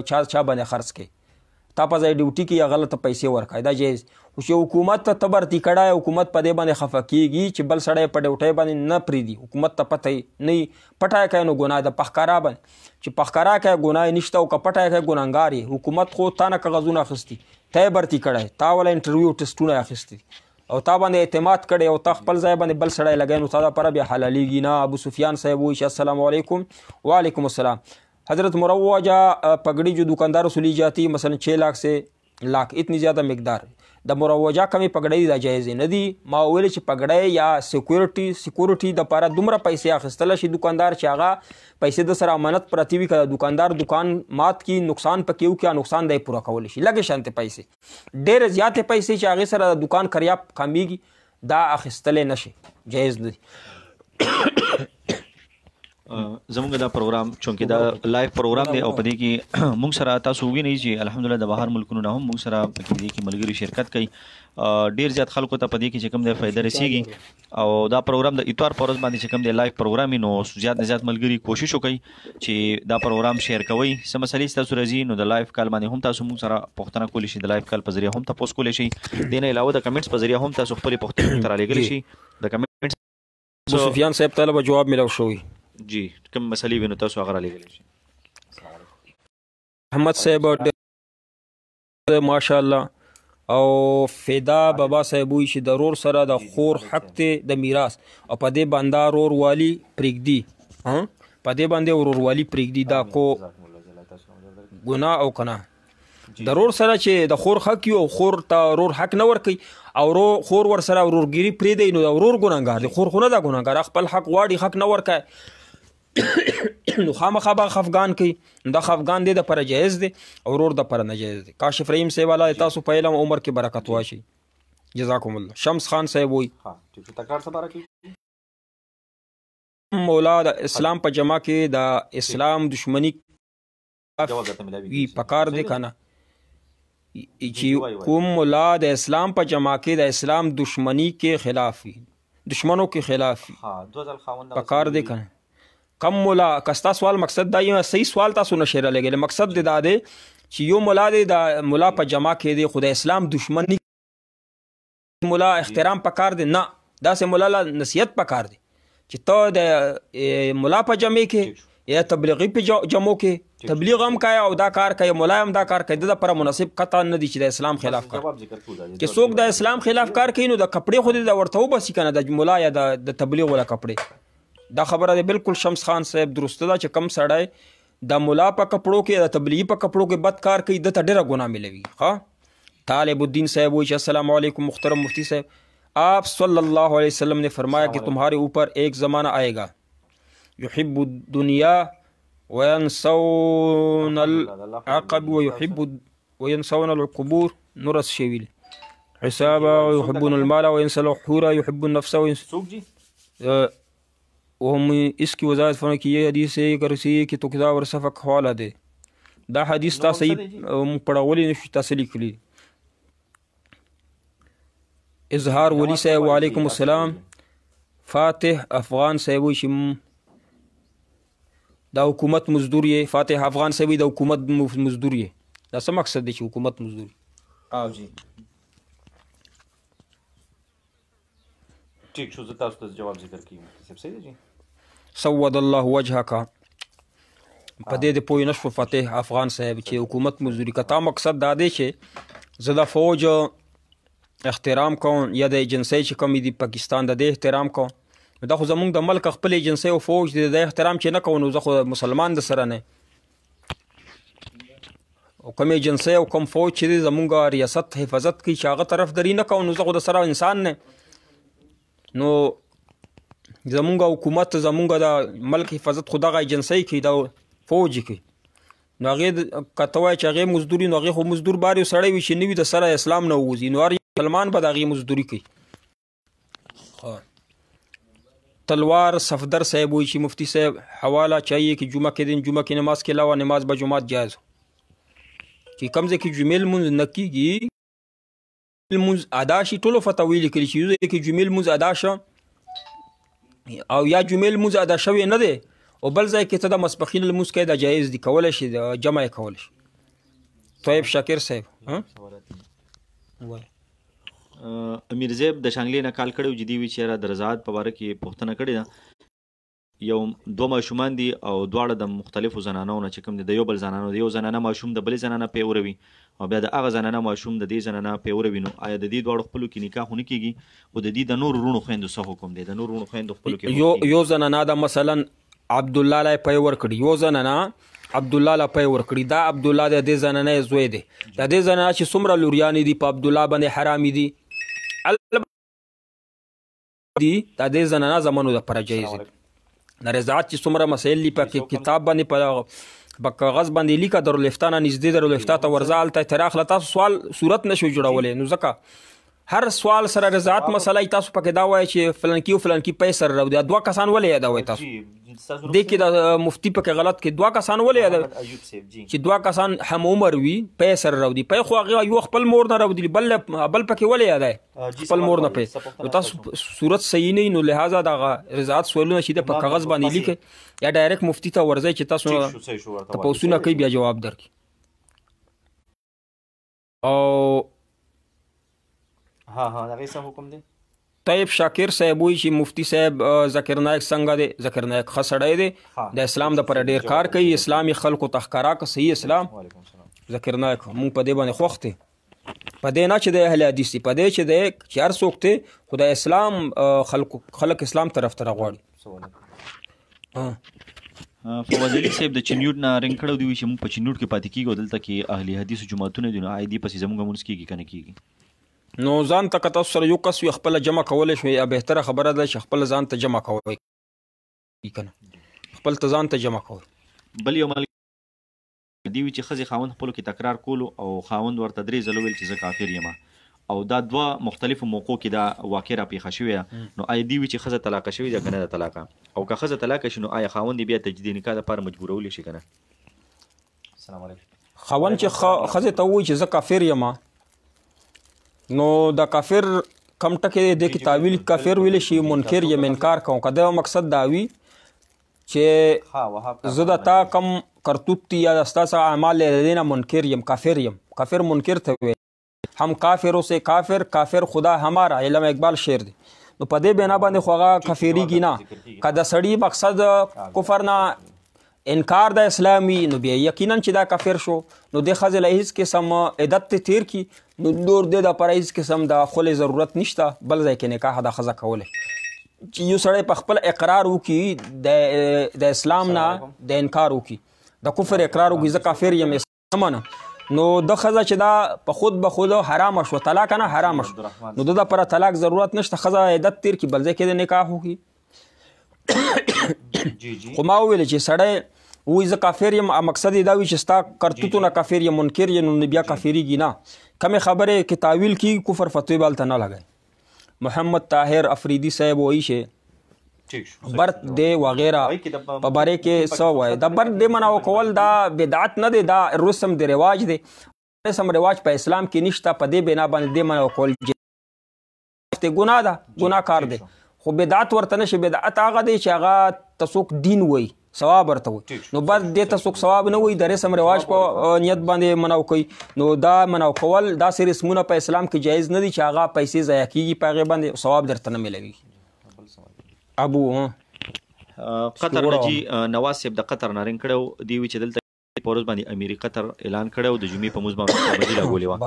چا باندې خرڅ کړي. تا په ځای ډیوټي کې یا غلطه پیسې ورکړئ، دا جایز. خو چې حکومت ته برتي کړی، حکومت په دې باندې خفه کېږي چې بل سړی په ډیوټۍ باندې نه پرېږدي، حکومت ته پته نه وي، پټه یې کوي نو ګناه ده. په ښکاره باندې چې په ښکاره کوي ګناه یې نشته، او که پټه یې کوي ګناهګار یې. حکومت خو تا نه کاغذونه اخیستي، تا یې برتي کړی، تا والا انټرویو ټسټونه یې اخیستي او تا باندې اعتماد کړی، او تا خپل ځای باندې بل سړی لګوي، نو تا دپاره بیا حلالېږي نه. ابو سفیان صاحب وایي چې السلام علیکم. وعلیکم السلام. حضرت مروجہ پگڑی جو دکانداروں سے لی جاتی ہے مثلا 6 لاکھ سے لاکھ اتنی زیادہ مقدار د مروجہ کمی پګړۍ دا جایز نه دي. ما ویل چې پګړۍ یا سکیورټي د پاره دومره پیسې اخیستل شي دکاندار چې هغه پیسې د سره امانت پرتی وي، که دکاندار دکان مات کی نقصان پکې وکړي، نقصان دی پوره کولی شي. لږې شانتې پیسې، ډېرې زیاتې پیسې چې هغې سره د دکان کریاب کامیږي، دا اخیستلی نه شي، جایز نه دي. زمونږ دا پروګرام چونکې دا لایف پروګرام دی او په دې کې مونږ سره تاسو ووینئ چې الحمدلله د بهر ملکونو نه هم مونږ سره په دې کې ملګري شرکت کوي. ډېر زیات خلکو ته په دې کې چې کوم دی فایده رسیږي، او دا پروګرام د اتوار په ورځ باندې چې کوم دی لایف پروګرام نو زیات نه زیات ملګري کوشش وکړي چې دا پروګرام شیر کوئ. څه مسلې ستاسو راځي نو د لایف کال باندې هم تاسو مونږ سره پوښتنه کولی شئ، د لایف کال په ذریعه هم تاسو کولی شئ. دې نه علاوه د کمنټس په ذریعه هم تاسو خپلې پوښتنې ته رالیږلی شئ. د کمنټس ابو سفیان صاحب ته به جواب ملو شوی. جی کوم مسلې وینو تاسو هغه را لېږلی شي. احمد صاحب ماشاءالله او فدا بابا صاحب وی چې د رور سره د خور حق ته د میراث او په دې باندې رور والی پرېږدي په دې باندې رور والی پرېږدي دا کو ګناه او کنه د رور سره چې د خور حق یو خور ته رور حق نه ورکي او خور ور سره ورورګيري پرې دی نو د رور ګناګار دی خور خو نه دا ګناګار خپل حق واړي حق نه ورکای نو خامخا به خفغان کوي دا خفغان دی د پر جایز دی او رور د پر ناجایز دی. کاشف رحیم صاحب والا تاسو په علم عمر کې برکت واشي جزاکم الله. شمس خان صاحب وی مولا د اسلام په جمع کې د اسلام دشمنی وی پکار دی کنه چې کوم مولا د اسلام په جمع کې د اسلام دشمنی کې خلاف وي دشمنوں کې خلاف وي پکار دی کنه کم مولا کستا سوال مقصد دا یو صحیح سوال تاسو نشره لګل مقصد دا دی چې یو مولا دی د مولا په جمع کې دی خدای اسلام دشمنی مولا احترام پکار دی نه دا سه مولا نصیحت پکار دی چې ته د مولا په جمع کې یا تبلیغی په جمع کې تبلیغ هم کوي او دا کار کوي مولا هم دا کار کوي د پر مناسب قطعا نه دی چې د اسلام خلاف کار چې څوک د اسلام خلاف کار کوي نو د کپڑے خو د ورته وبسي کنه د مولا یا د تبلیغ ولا کپڑے دا خبره ده بالکل شمس خان صاحب درسته ده چې کم سړی د مولا په کپړو کې د تبلیغی په کپړو کې بد کار کوي دته ډیره ګناه ملوي. ها طالب الدین صاحب وی السلام علیکم محترم مفتی صاحب آپ صلی اللہ علیہ وسلم نے فرمایا کہ تمہارے اوپر ایک زمانہ آئے گا یحب الدنیا وینسون العقب وینسون القبور نورس شویل حسابا ويحبون المال وينسون الحور يحب النفس وهم اس کی وضاحت فرمائے کہ یہ حدیث ایک رسی ہے کہ تو کتاب اور صفق حوالہ دے دا حدیث تا صحیح پڑھولی نشو تاثلی کلی. اظہار ولی صاحب وعلیکم السلام. فاتح افغان صاحب شم دا حکومت مزدور یہ فاتح افغان صاحب دا حکومت مزدور یہ دا سم مقصد دی حکومت مزدور جی ٹھیک شو زتا اس جواب ذکر کی سب صحیح ہے جی. سود الله وجهك په دې د پوی نشو فاتح افغان صاحب چې حکومت مزدوری کتا مقصد دا دی چې زدا فوج احترام کوم یا د ایجنسی چې کوم دی پاکستان د احترام کوم دا خو زمونږ د ملک خپل ایجنسی او فوج د احترام چې نه کوو زه خو مسلمان د سره نه او کوم ایجنسی او کوم فوج چې زمونږ ریاست حفاظت کوي چې هغه طرفداري نه کوو زه خو د سره انسان نه نو زمونږ حکومت زمونږ د ملک حفاظت خدغه ایجنسی کې دا فوج کې نو هغه کته وای چې هغه مزدوري نو هغه خو مزدور باري سړی وي چې نوی د سره اسلام نه وځي نو هر مسلمان به د هغه مزدوري کوي. تلوار صفدر صاحب وی چې مفتی صاحب حواله چاہیے کہ جمعہ کے دن جمعہ کی نماز کے علاوہ نماز بجماعت جائز ہو کہ کمزے کی جمیل منز نکیږي منز ادا شي ټولو فتاوی لیکلي چې کې جمیل منز ادا شو او یا جمیل منز ادا شوی نه دی او بل ځای کې ته د مسبخین المنز کې دا جایز دی کولای شي جمع کول شي. طيب شاکر صاحب امیر زیب د شانګلې نه کال کړو جدي وی چې د رضاعت په اړه کې پوښتنه کړې ده. یو دوه ماشومان دي او دواړه د مختلفو زنانو نه چې کوم د یو بل زنانو د یو زنانه ماشوم د بل زنانه پیوروي او بیا د هغه زنانه ماشوم د دې زنانه پیوروي نو آیا د دې دواړو خپل کې نکاح نه کیږي او د دې د نور رونو خويندو څه حکم دی د نور رونو خويندو خپل کې یو زنانه دا مثلا عبد الله لا پیور کړي یو زنانه عبد الله لا پیور کړي دا عبد الله د دې زنانه زوی دی د دې زنانه چې څومره لوریانی دي په عبد الله باندې حرامي دي دی دا دې زنانه زمانو د پر جایز د رضاعت چې څومره مسائل لی په کتاب باندې په کاغذ باندې لیکه درالفتانه نږدې درالفتاته ورزال ته تراخله تاسو سوال صورت نشو جوړولې نو ځکه هر سوال سره رضاعت مسله تاسو پکې دا وایي چې فلان کی پیسې راو دي دوه کسان ولې یاد وای تاسو دې کې د مفتی پکې غلط کې دوه کسان ولې یاد چې دوه کسان هم عمر وي پیسې راو دي پې خو هغه یو خپل مور نه راو دي بل پکې ولې یاد خپل مور نه پې تاسو صورت صحیح نه نو لہذا دا رضاعت سوالونه شي د په کاغذ باندې لیکه یا ډایرکټ مفتی ته ورځي چې تاسو تاسو کوي بیا جواب درکړي. او ها هغه څه حکم دی طیب شاکر صاحب وایي چې مفتی صاحب ذکر نایک څنګه دی؟ ذکر نایک ښه سړی دی، د اسلام دپاره ډېر کار کوي، اسلامي خلکو ته ښکارا که صحیح اسلام. ذکر نایک مونږ په دې باندې خوښ دی، په دې نه چې د اهل حدیث دی، په دې چې د چې هر څوک دی خو د اسلام خلک اسلام طرف ته راغواړي. فوزلي صاحب د چنیوټ نه رنګ کړو دی چې موږ په چنیوټ کې پاتې کیږو، دلته کې اهل حدیث جماعتونه دي، نو آی دی پسې زموږ مونږ کېږي که نه کېږي؟ نو ځان ته که تاسو سره یو کس وي خپله جمع کولی شوي، یا بهتره خبره ده چې خپله ځان ته جمع کوئ، که نه خپل ته ځان ته جمع کوئ. بل یو ملګری دی وي چې ښځې خاوند خپلو کې تکرار کولو او خاوند ورته 3 ځله ویل چې زه کافر یم، او دا 2 مختلفو موقعو کې دا واقع راپېښه شوې، نو آیا دی وي چې ښځه طلاقه شوې ده که نه ده طلاقه؟ او که ښځه طلاقه شي نو آیا خاوند یې بیا تجدید نکاح دپاره مجبورولی شي که نه؟ السلام علیکم. خاوند چې ښځې ته ووایي چې زه کافر یم، نو د کافر کم ټکی دی کې تعویل کافر ویلی شي، منکر یم انکار کوم. که دا مقصد دا وي چې زه د تا کم کرتوت دی یا ستا څه اعمال دی د دې نه منکر یم، کافر یم. کافر منکر ته ویل هم کافرو سے کافر، کافر خدا ہمارا، علامه اقبال شعر دی. نو په دې بنا باندې خو هغه کافریږي نه. که د سړي مقصد کفر نه انکار د اسلامي نو بیا یقینا چې دا کافر شو، نو د ښځې له هېڅ قسم عدت ته تیر کي، نو نور د دپاره هېڅ قسم د خلې ضرورت نشته، بل ځای کې نکاح د ښځه کولی. چې یو سړی په خپل اقرار وکړي د اسلام نه د انکار وکړي، د کفر اقرار وکړي زه کافر یم اسلام نه، نو د ښځه چې دا په خود به خود حرامه شوه، طلاق نه حرامه شو، نو د دپاره طلاق ضرورت نشته، ښځه عدت تیر کړي بل ځای کې د نکاح وکړي. خو ما وویل چې سړی وایي زه کافر یم، مقصد یې دا وي چې ستا کرتوتونه کافر یم منکر یم، نو بیا کافریږي نه. کمې خبرې کې تعویل کېږي کفر فتوی به هلته نه لګئ. محمد طاهر افریدي صاحب وایي چې برت دی وغیره په باره کې څه وایي. د برت دی منع کول دا بدعت نه دی، دا رسم دی رواج دی، رسم رواج په اسلام کې نشته، په دې بنا باندې دی منع کول ګناه ده، ګناه کار دی. خو بدعت ورته نشي، بدعت هغه دی چې هغه ته څوک دین وایي، ثواب ورته وایي، نو بس دې ته څوک ثواب نه وایي، د رسم رواج په نیت باندې منع کوي، نو دا منع کول داسې رسمونه په اسلام کې جایز نه دي چې هغه پیسې ضایع کېږي په هغې باندې، ثواب درته نه میلوي. ابو قطر نه جي نواز صاحب د قطر نه رنګ کړی دی وي چې دلته په ورځ باندې امیر قطر اعلان کړی د جمعې په مونځ باندې پابندي لګولې وه،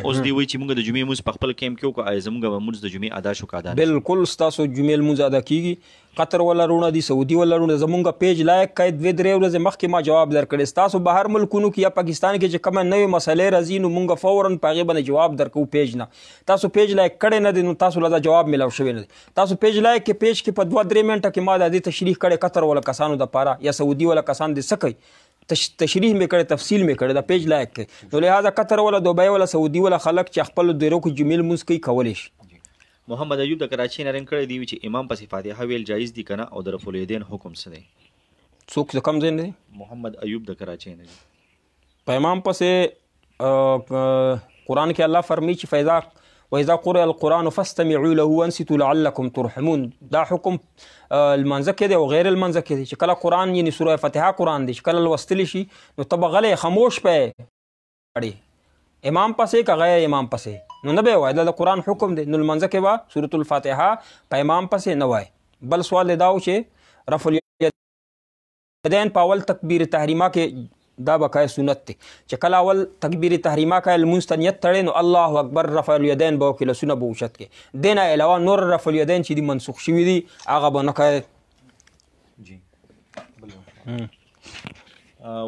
اوس دی وایي چې موږ د جمعې مونځ په خپل کیمپ کې وکړو، آیا زموږ به مونځ د جمعې ادا شو که ادا نه؟ بالکل ستاسو جمعې لمونځ ادا کېږي. قطر ولا رونه دي، سعودي ولا رونه، زمونږ پیج لایک کړئ، 2-3 ورځې مخکې ما جواب درکړی. ستاسو بهر ملکونو کې یا پاکستان کې چې کومه نوې مسئلې راځي نو مونږ فوراً په هغې باندې جواب درکوو پیج نه. تاسو پیج لایک کړی نه دی نو تاسو له دا جواب میلاو شوی نه دی. تاسو پیج لایک کې پیج کې په 2-3 منټه کې ما د دې تشریح کړی قطر ولا کسانو دپاره یا سعودي ولا کسان دې څه کوي، تشریح مې کړی، تفصیل مې کړی، دا پیج لایک کړئ. نو لہذا قطر ولا دوبۍ ولا سعودي ولا خلک چې خپل دیرو کې جمعې لمونځ کوي کولی شي. محمد ایوب د کراچۍ نه رنګ کړی دی چې امام پسې فاتحه ویل جایز دي که نه، او د رفع الیدین حکم څه دی؟ څوک د کوم ځای نه دی؟ محمد ایوب د کراچۍ نه دی. په امام پسې قرآن کې الله فرمایي چې وإذا قرئ القرآن فاستمعوا له وانصتوا لعلكم ترحمون. دا حکم المنځه کې دی او غیر المنځه کې دی، چې کله قرآن یعنی سوره فاتحه قرآن دی چې کله لوستلی شي نو ته به غلی خاموش پې امام پسې که غیر امام پسې نو نه به یې وایي، دا د قرآن حکم دی. نو لمنځه کې به سورة الفاتحه په امام پسې نه وایي. بل سوال دا و چې رفع الیدین په اول تکبیر تحریمه کې دا بقای سنت دی چې کله اول تکبیر تحریمه کې لمونځ ته نیت تړی نو الله اکبر رفع الیدین به وکړي، لاسونه به اوچت کړي. دې نه علاوه نور رفع الیدین چې دي منسوخ شوي دي هغه به نه کوي.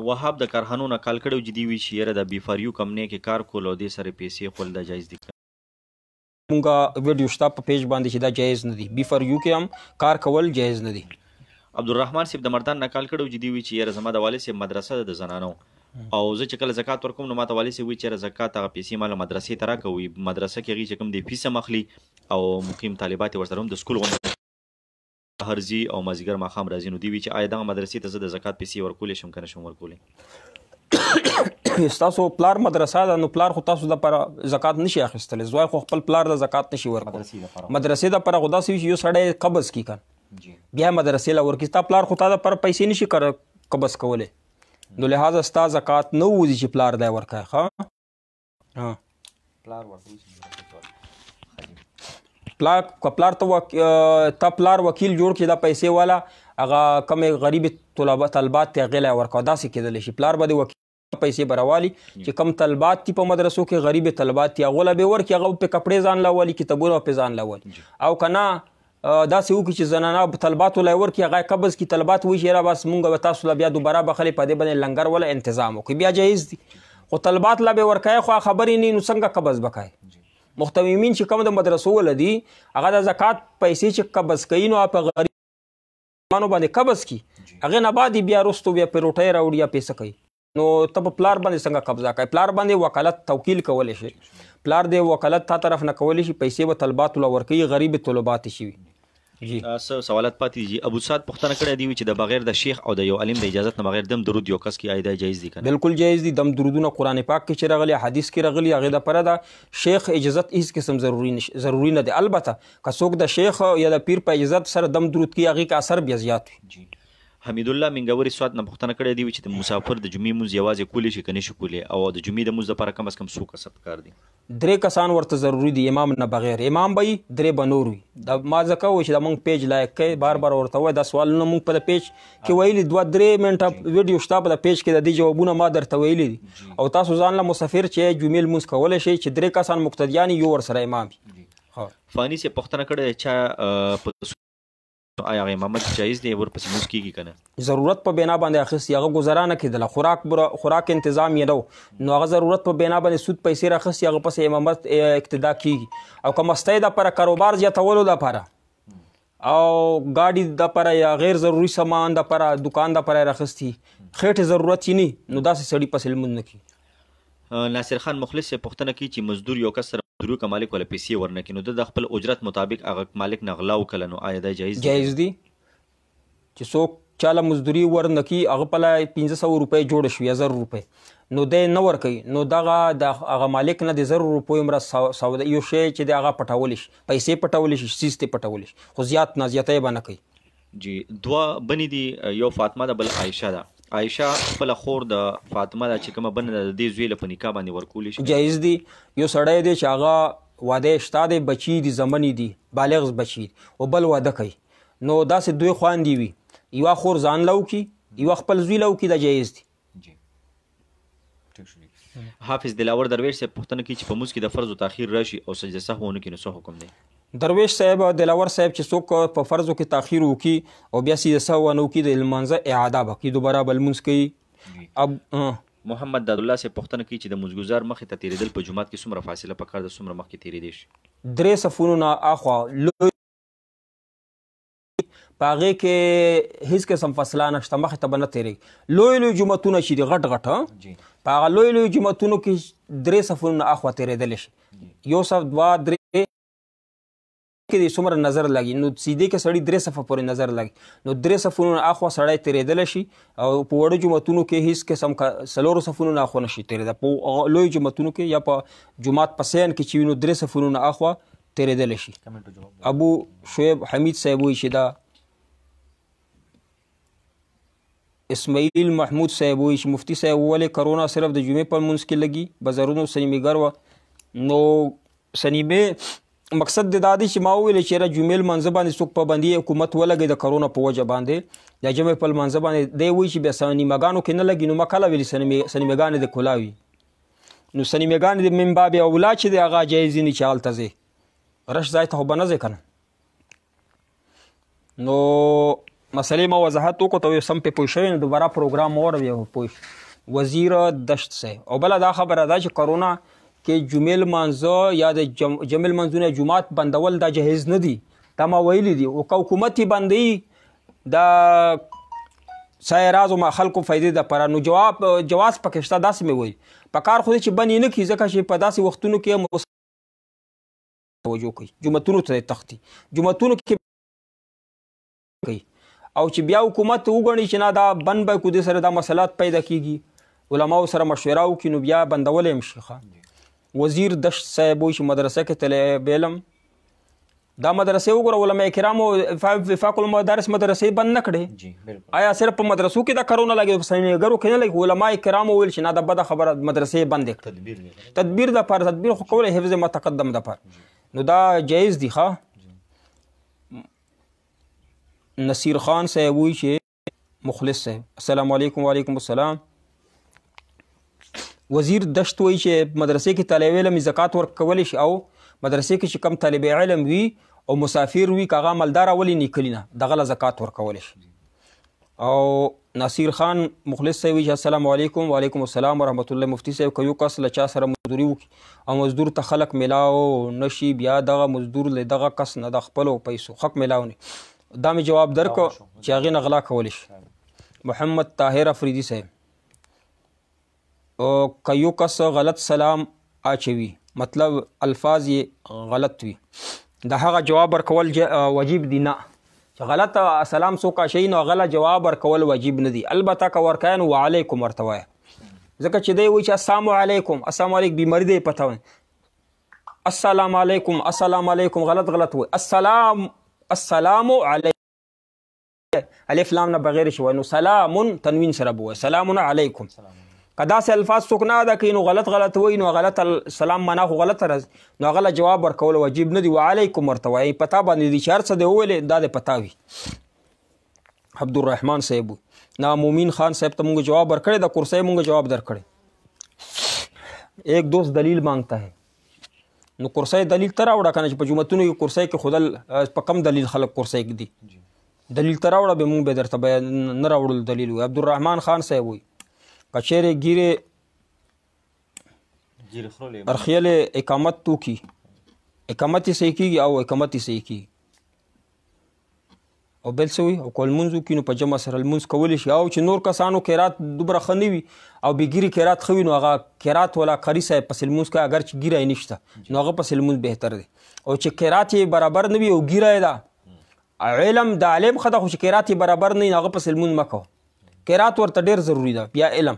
وهاب د کارخانو نه کال کړی چې دی وي چې یاره د بی فار یو کمپنۍ کې کار کول او دې سره پیسې خول دا جایز دي؟ مونږه ویډیو شته په پیج باندې چې دا جایز نه دي، بی فار یو کې هم کار کول جایز نه دي. عبدالرحمن صاحب د مردان نه کال کړی چې دی وي چې یاره زما د والد صاحب مدرسه ده د زنانو، او زه چې کله زکات ورکوم نو ماته والد صاحب وایي چې یاره زکات هغه پیسې ما له مدرسې ته راکوي، مدرسه کې هغې چې کوم دی فیس هم اخلي او مقیم طالبات یې ورسره هم د سکول غونډه هرځي او مازدیګر ماښام راځي. نو دی وي چې آیا دغه مدرسې ته زه د زکات پیسې ورکولی شم که نه شم ورکولی؟ ستاسو پلار مدرسه ده نو پلار خو تاسو دپاره زکات نشي اخیستلی، زوی خو خپل پلار د زکات نشي ورکولی. مدرسې دپاره خو داسې وي چې یو سړی قبض کي که بیا مدرسې له ورکړي، ستا پلار خو تا دپاره پیسې نشي قبض کولی، نو لہذا ستا زکات نه وځي چې پلار دی ورکوي. ښه پلار ته پلار وکیل جوړ کړي دا پیسې والا هغه کمې غریب طلبات ته هغې له ورکوه داسې کېدلی شي پلار به د وکیل پیسې به راوالي چې کم طلبات دي په مدرسو کې غریب طلبات دي هغو له به یې ورکړي هغه پې کپړې ځان له والي کتابونه پې ځان له والي او که نه داسې وکړي چې زنانه طلباتو له یې ورکړي هغه قبض کړي طلبات وایي چې یاره بس مونږ به تاسو له بیا دوباره بخلې په دې باندې لنګر وله انتظام وکړي بیا جایز دي خو طلبات له به یې ورکوي خو خبرې نه نو څنګه قبض به کوي محتممین چې کوم د مدرسو ول دي هغه د زکات پیسې چې قبض کوي نو په غریبانو باندې قبض کړي هغې نه بعد بیا وروستو بیا پې روټۍ راوړي یا پیسه کوي نو ته په پلار باندې څنګه قبضه کوي پلار باندې وکالت توکیل کولی شي پلار د وکالت تا طرف نه کولی شي پیسې به طلباتو له ورکوي غریب طلبات شي جی سوالات پاتې دي ابو سعد پوښتنه کړې دی چې د بغیر د شیخ او د یو عالم د اجازت نه بغیر دم درود یو کس کې آیدا جایز دي کنه بالکل جایز دي دم درودونه قرآن پاک کې چې راغلي حدیث کې راغلي هغې دپاره د شیخ اجازت هیڅ قسم ضروري نه دی البته که څوک د شیخ یا د پیر په اجازت سره دم درود کوي هغې که اثر بیا زیات وي حمید الله منګوري سواد نه پوښتنه کړې دی چې د مسافر د جمعې مونځ یوازې کولی شي که نه شي کولی او د جمعې د مونځ دپاره کم از کم څو کسه پکار دي 3 کسان ورته ضروري دي امام نه بغیر امام به 3 به نور وي ما ځکه وایي چې د مونږ پیج لایق کوي بار بار ورته وایي دا سوالونه مونږ په د پیج کې ویلي 2-3 منټه ویډیو شته په د پیج کې د دې جوابونه ما درته ویلي دي او تاسو ځان له مسافر چې جمعې لمونځ کولی شئ چې 3 کسان مقتدیان یو ورسره امام فانی سے پوښتنه کړې چا آیا امامت جایز دی ورپسې مونځ کیږي که نه ضرورت په بنا باندې اخیستي هغه ګزاره نه کېدله خوراک انتظام یې نه نو هغه ضرورت په بنا باندې سود پیسې راخیستي هغه پسې امامت اقتدا کیږي او که مستۍ دپاره کاروبار زیاتولو دپاره او ګاډي دپاره یا غیر ضروري سامان دپاره دکان دپاره یې راخیستي خېټې ضرورت یې نه نو داسې سړي پسې لمونځ نه کیږي ناصر خان مخلص سے پوښتنه کوي چې مزدور یو کس سره مزدوري که مالک ولا پیسې ورنه کړي نو د خپل اجرت مطابق هغه مالک نه غلا وکړله نو آیا دا جایز دي چې څوک چاله مزدوري ورنه کړي هغه پله 1500 روپۍ جوړه شوي 1000 روپۍ نو دی نه ورکوي نو دغه د هغه مالک نه د 1000 روپیو عمره سودا یو شی چې دی هغه پټولی شي پیسې پټولی شي څیز ته پټولی شي خو زیات نه زیاتی به نه کوي جی دوه بنې دي یو فاطمه ده بل عایشه ده عایشه خپله خور د فاطمه ده چې کومه بنه ده د دې زوی له په نکاح باندې ورکولی شي جایز دي یو سړی دی چې هغه واده شته دی بچي دي زمنې دي بالغ بچي دي او بل واده کوي نو داسې دوی خواندې وي یوه خور ځان له وکړي یوه خپل زوی له وکړي دا جایز دي حافظ دلاور درویش صاحب پوښتنه کوي چې په مونځ کې د فرض و تاخیر راشي او سجده سهو ونه کړي نو څه حکم دی درویش صاحب دلاور صاحب چې څوک په فرضو کې تاخیر وکړي او بیا سجده سهو ونه وکړي د لمانځه اعاده به کړي دوباره به لمونځ کوي محمد دادالله صاحب پوښتنه کوي چې د مزګزار مخې ته تېرېدل په جومات کې څومره فاصله پکار ده څومره مخکې تېرېدی شي 3 صفونو نه اخوا لوی په هغې کې هېڅ قسم فاصله نشته مخې ته به نه تېرېږي لوی لوی جوماتونه چې دي غټ غټ په هغه لوی لوی جوماتونو کې 3 صفونو نه اخوا تېرېدلی شي یو صف 2 3 کې د څومره نظر لګي نو سیدې کې سړي 3 صفه پورې نظر لګي نو 3 صفونو نه اخوا سړی تېرېدلی شي او په وړو جوماتونو کې هېڅ قسم 4 صفونو نه اخوا نشي تېرېده په لوی جوماتونو کې یا په جومات په سین کې چې وي نو 3 صفونو نه اخوا تېرېدلی شي ابو شعیب حمید صاحب وایي چې دا اسماعیل محمود صاحب وایي چې مفتی صاحب ولې کرونا صرف د جمعې په لمونځ کې لګي بازارونو سنیمېګر وه نو سنیمې مقصد د دا دی چې ما وویل چې یاره جمعې لمانځه باندې څوک پابندي حکومت ولګوي د کرونا په وجه باندې د جمعې په لمانځه باندې دی وایي چې بیا سنیمګانو کې نه لګي نو ما کله ویلي سنیمګانې د کلا وي نو سنیمګانې د من باب اولا چې د هغه جایز دي چې هلته ځې رش ځای ته خو به نه ځې که نه نو مسئلې ما وضاحت وکړو ته سم پې پوه شوی نو دوباره پروګرام اور بیا پوه وزیر دشت صاحب او بله دا خبره ده چې کرونا کې جمعې لمانځه یا د جمعې لمانځونه جومات بندول دا جهیز نه دي دا ما ویلي دي او که حکومت یې بندوي د سایراز او خلکو فایدې دپاره نو جواز پکې شته داسې مې ویل په کار خو دی چې بند یې نه کړي ځکه چې په داسې وختونو کې توجه کوي جوماتونو ته تښتي جوماتونو کې کوي او چې بیا حکومت وګڼي چې نه دا بند به کو دې سره دا مسلات پیدا کیږي علماو سره مشوره وکړي نو بیا بندولی هم شي وزیر دشت صاحب وایي چې مدرسه کې طالب علم دا مدرسې وګوره علما کرامو وفاق المدارس مدرسې بند نه کړې آیا صرف په مدرسو کې دا کرونا لګي په سنیګرو کې نه لګي علما کرامو ویل چې نه دا بده خبره مدرسې بندې کړې تدبیر دپاره تدبیر خو کولی حفظ ما تقدم دپاره نو دا جایز دي ښه نصیر خان صاحب وایي چې مخلص صاحب السلام علیکم وعلیکم السلام. وزیر دشت وایي چې مدرسې کې طالب علم زکات ورکولی شي او مدرسې کې چې کم طالب علم وي او مسافر وي که هغه مالدار ولې نیکلي نه دغه له زکات ورکولی شي. او نصیر خان مخلص صاحب وایي چې السلام علیکم وعلیکم السلام ورحمت الله. مفتی صاحب که یو کس له چا سره مزدوري وکړي او مزدور ته خلک میلاو نشي بیا دغه مزدور له دغه کس نه د خپلو پیسو حق میلاو نه دا مې جواب درکړو چې هغې نه غلا کولی شي. محمد طاهر افریدي صاحب که یو کس غلط سلام اچوي مطلب الفاظ یې غلط وي د هغه جواب ورکول واجب دي نه چې غلط سلام څوک اچوي نو هغه جواب ورکول واجب نه دي. البته که ورکوی نو وعلیکم ورته وایه ځکه چې دی وایي چې السلام علیکم السلام علیکم بیماري دی پته وایي السلام علیکم السلام علیکم غلط وایي السلام علیکم الف لام نه بغیر شي وایي نو سلام تنوین سره به وایي سلام علیکم. که داسې الفاظ څوک نه ادا کوي نو غلط وایي نو غلط سلام معنا خو غلطه راځي نو هغه جواب ورکول واجب نه دي وعلیکم ورته وایي پتا باندې دي چې هر څه دی وویلې دا د پتا وي. عبدالرحمن صاحب نا مومین خان صاحب ته مونږ جواب ورکړی د کرسۍ مونږ جواب درکړی. ایک دوست دلیل مانگتا ہے نو کرسۍ دلیل ته راوړه که نه چې په جوماتونو کې کرسۍ کې خودل په کم دلیل خلک کرسۍ ږدي دلیل ته راوړه به مونږ به درته نه راوړل دلیل وي. عبدالرحمن خان صاحب وایي که چیرې ګیرې ارخیلې اقامت توکي اقامت یې صحیح کېږي او اقامت یې صحیح کېږي او بل څه وي او که لمونځ وکړي نو په جمع سره لمونځ کولی شي او چې نور کسانو قرات دومره ښه نه وي او بې ګیرې قرات ښه وي نو هغه قرات والا قاري صاحب پسې لمونځ کوي اگر چې ګیره یې نشته نو هغه پسې لمونځ بهتر دی. او چې قرات یې برابر نه وي او ګیره یې ده علم د عالم ښه ده خو چې قرات یې برابر نه وي نو هغه پسې لمونځ مه کوه قرات ورته ډېر ضروري ده. بیا علم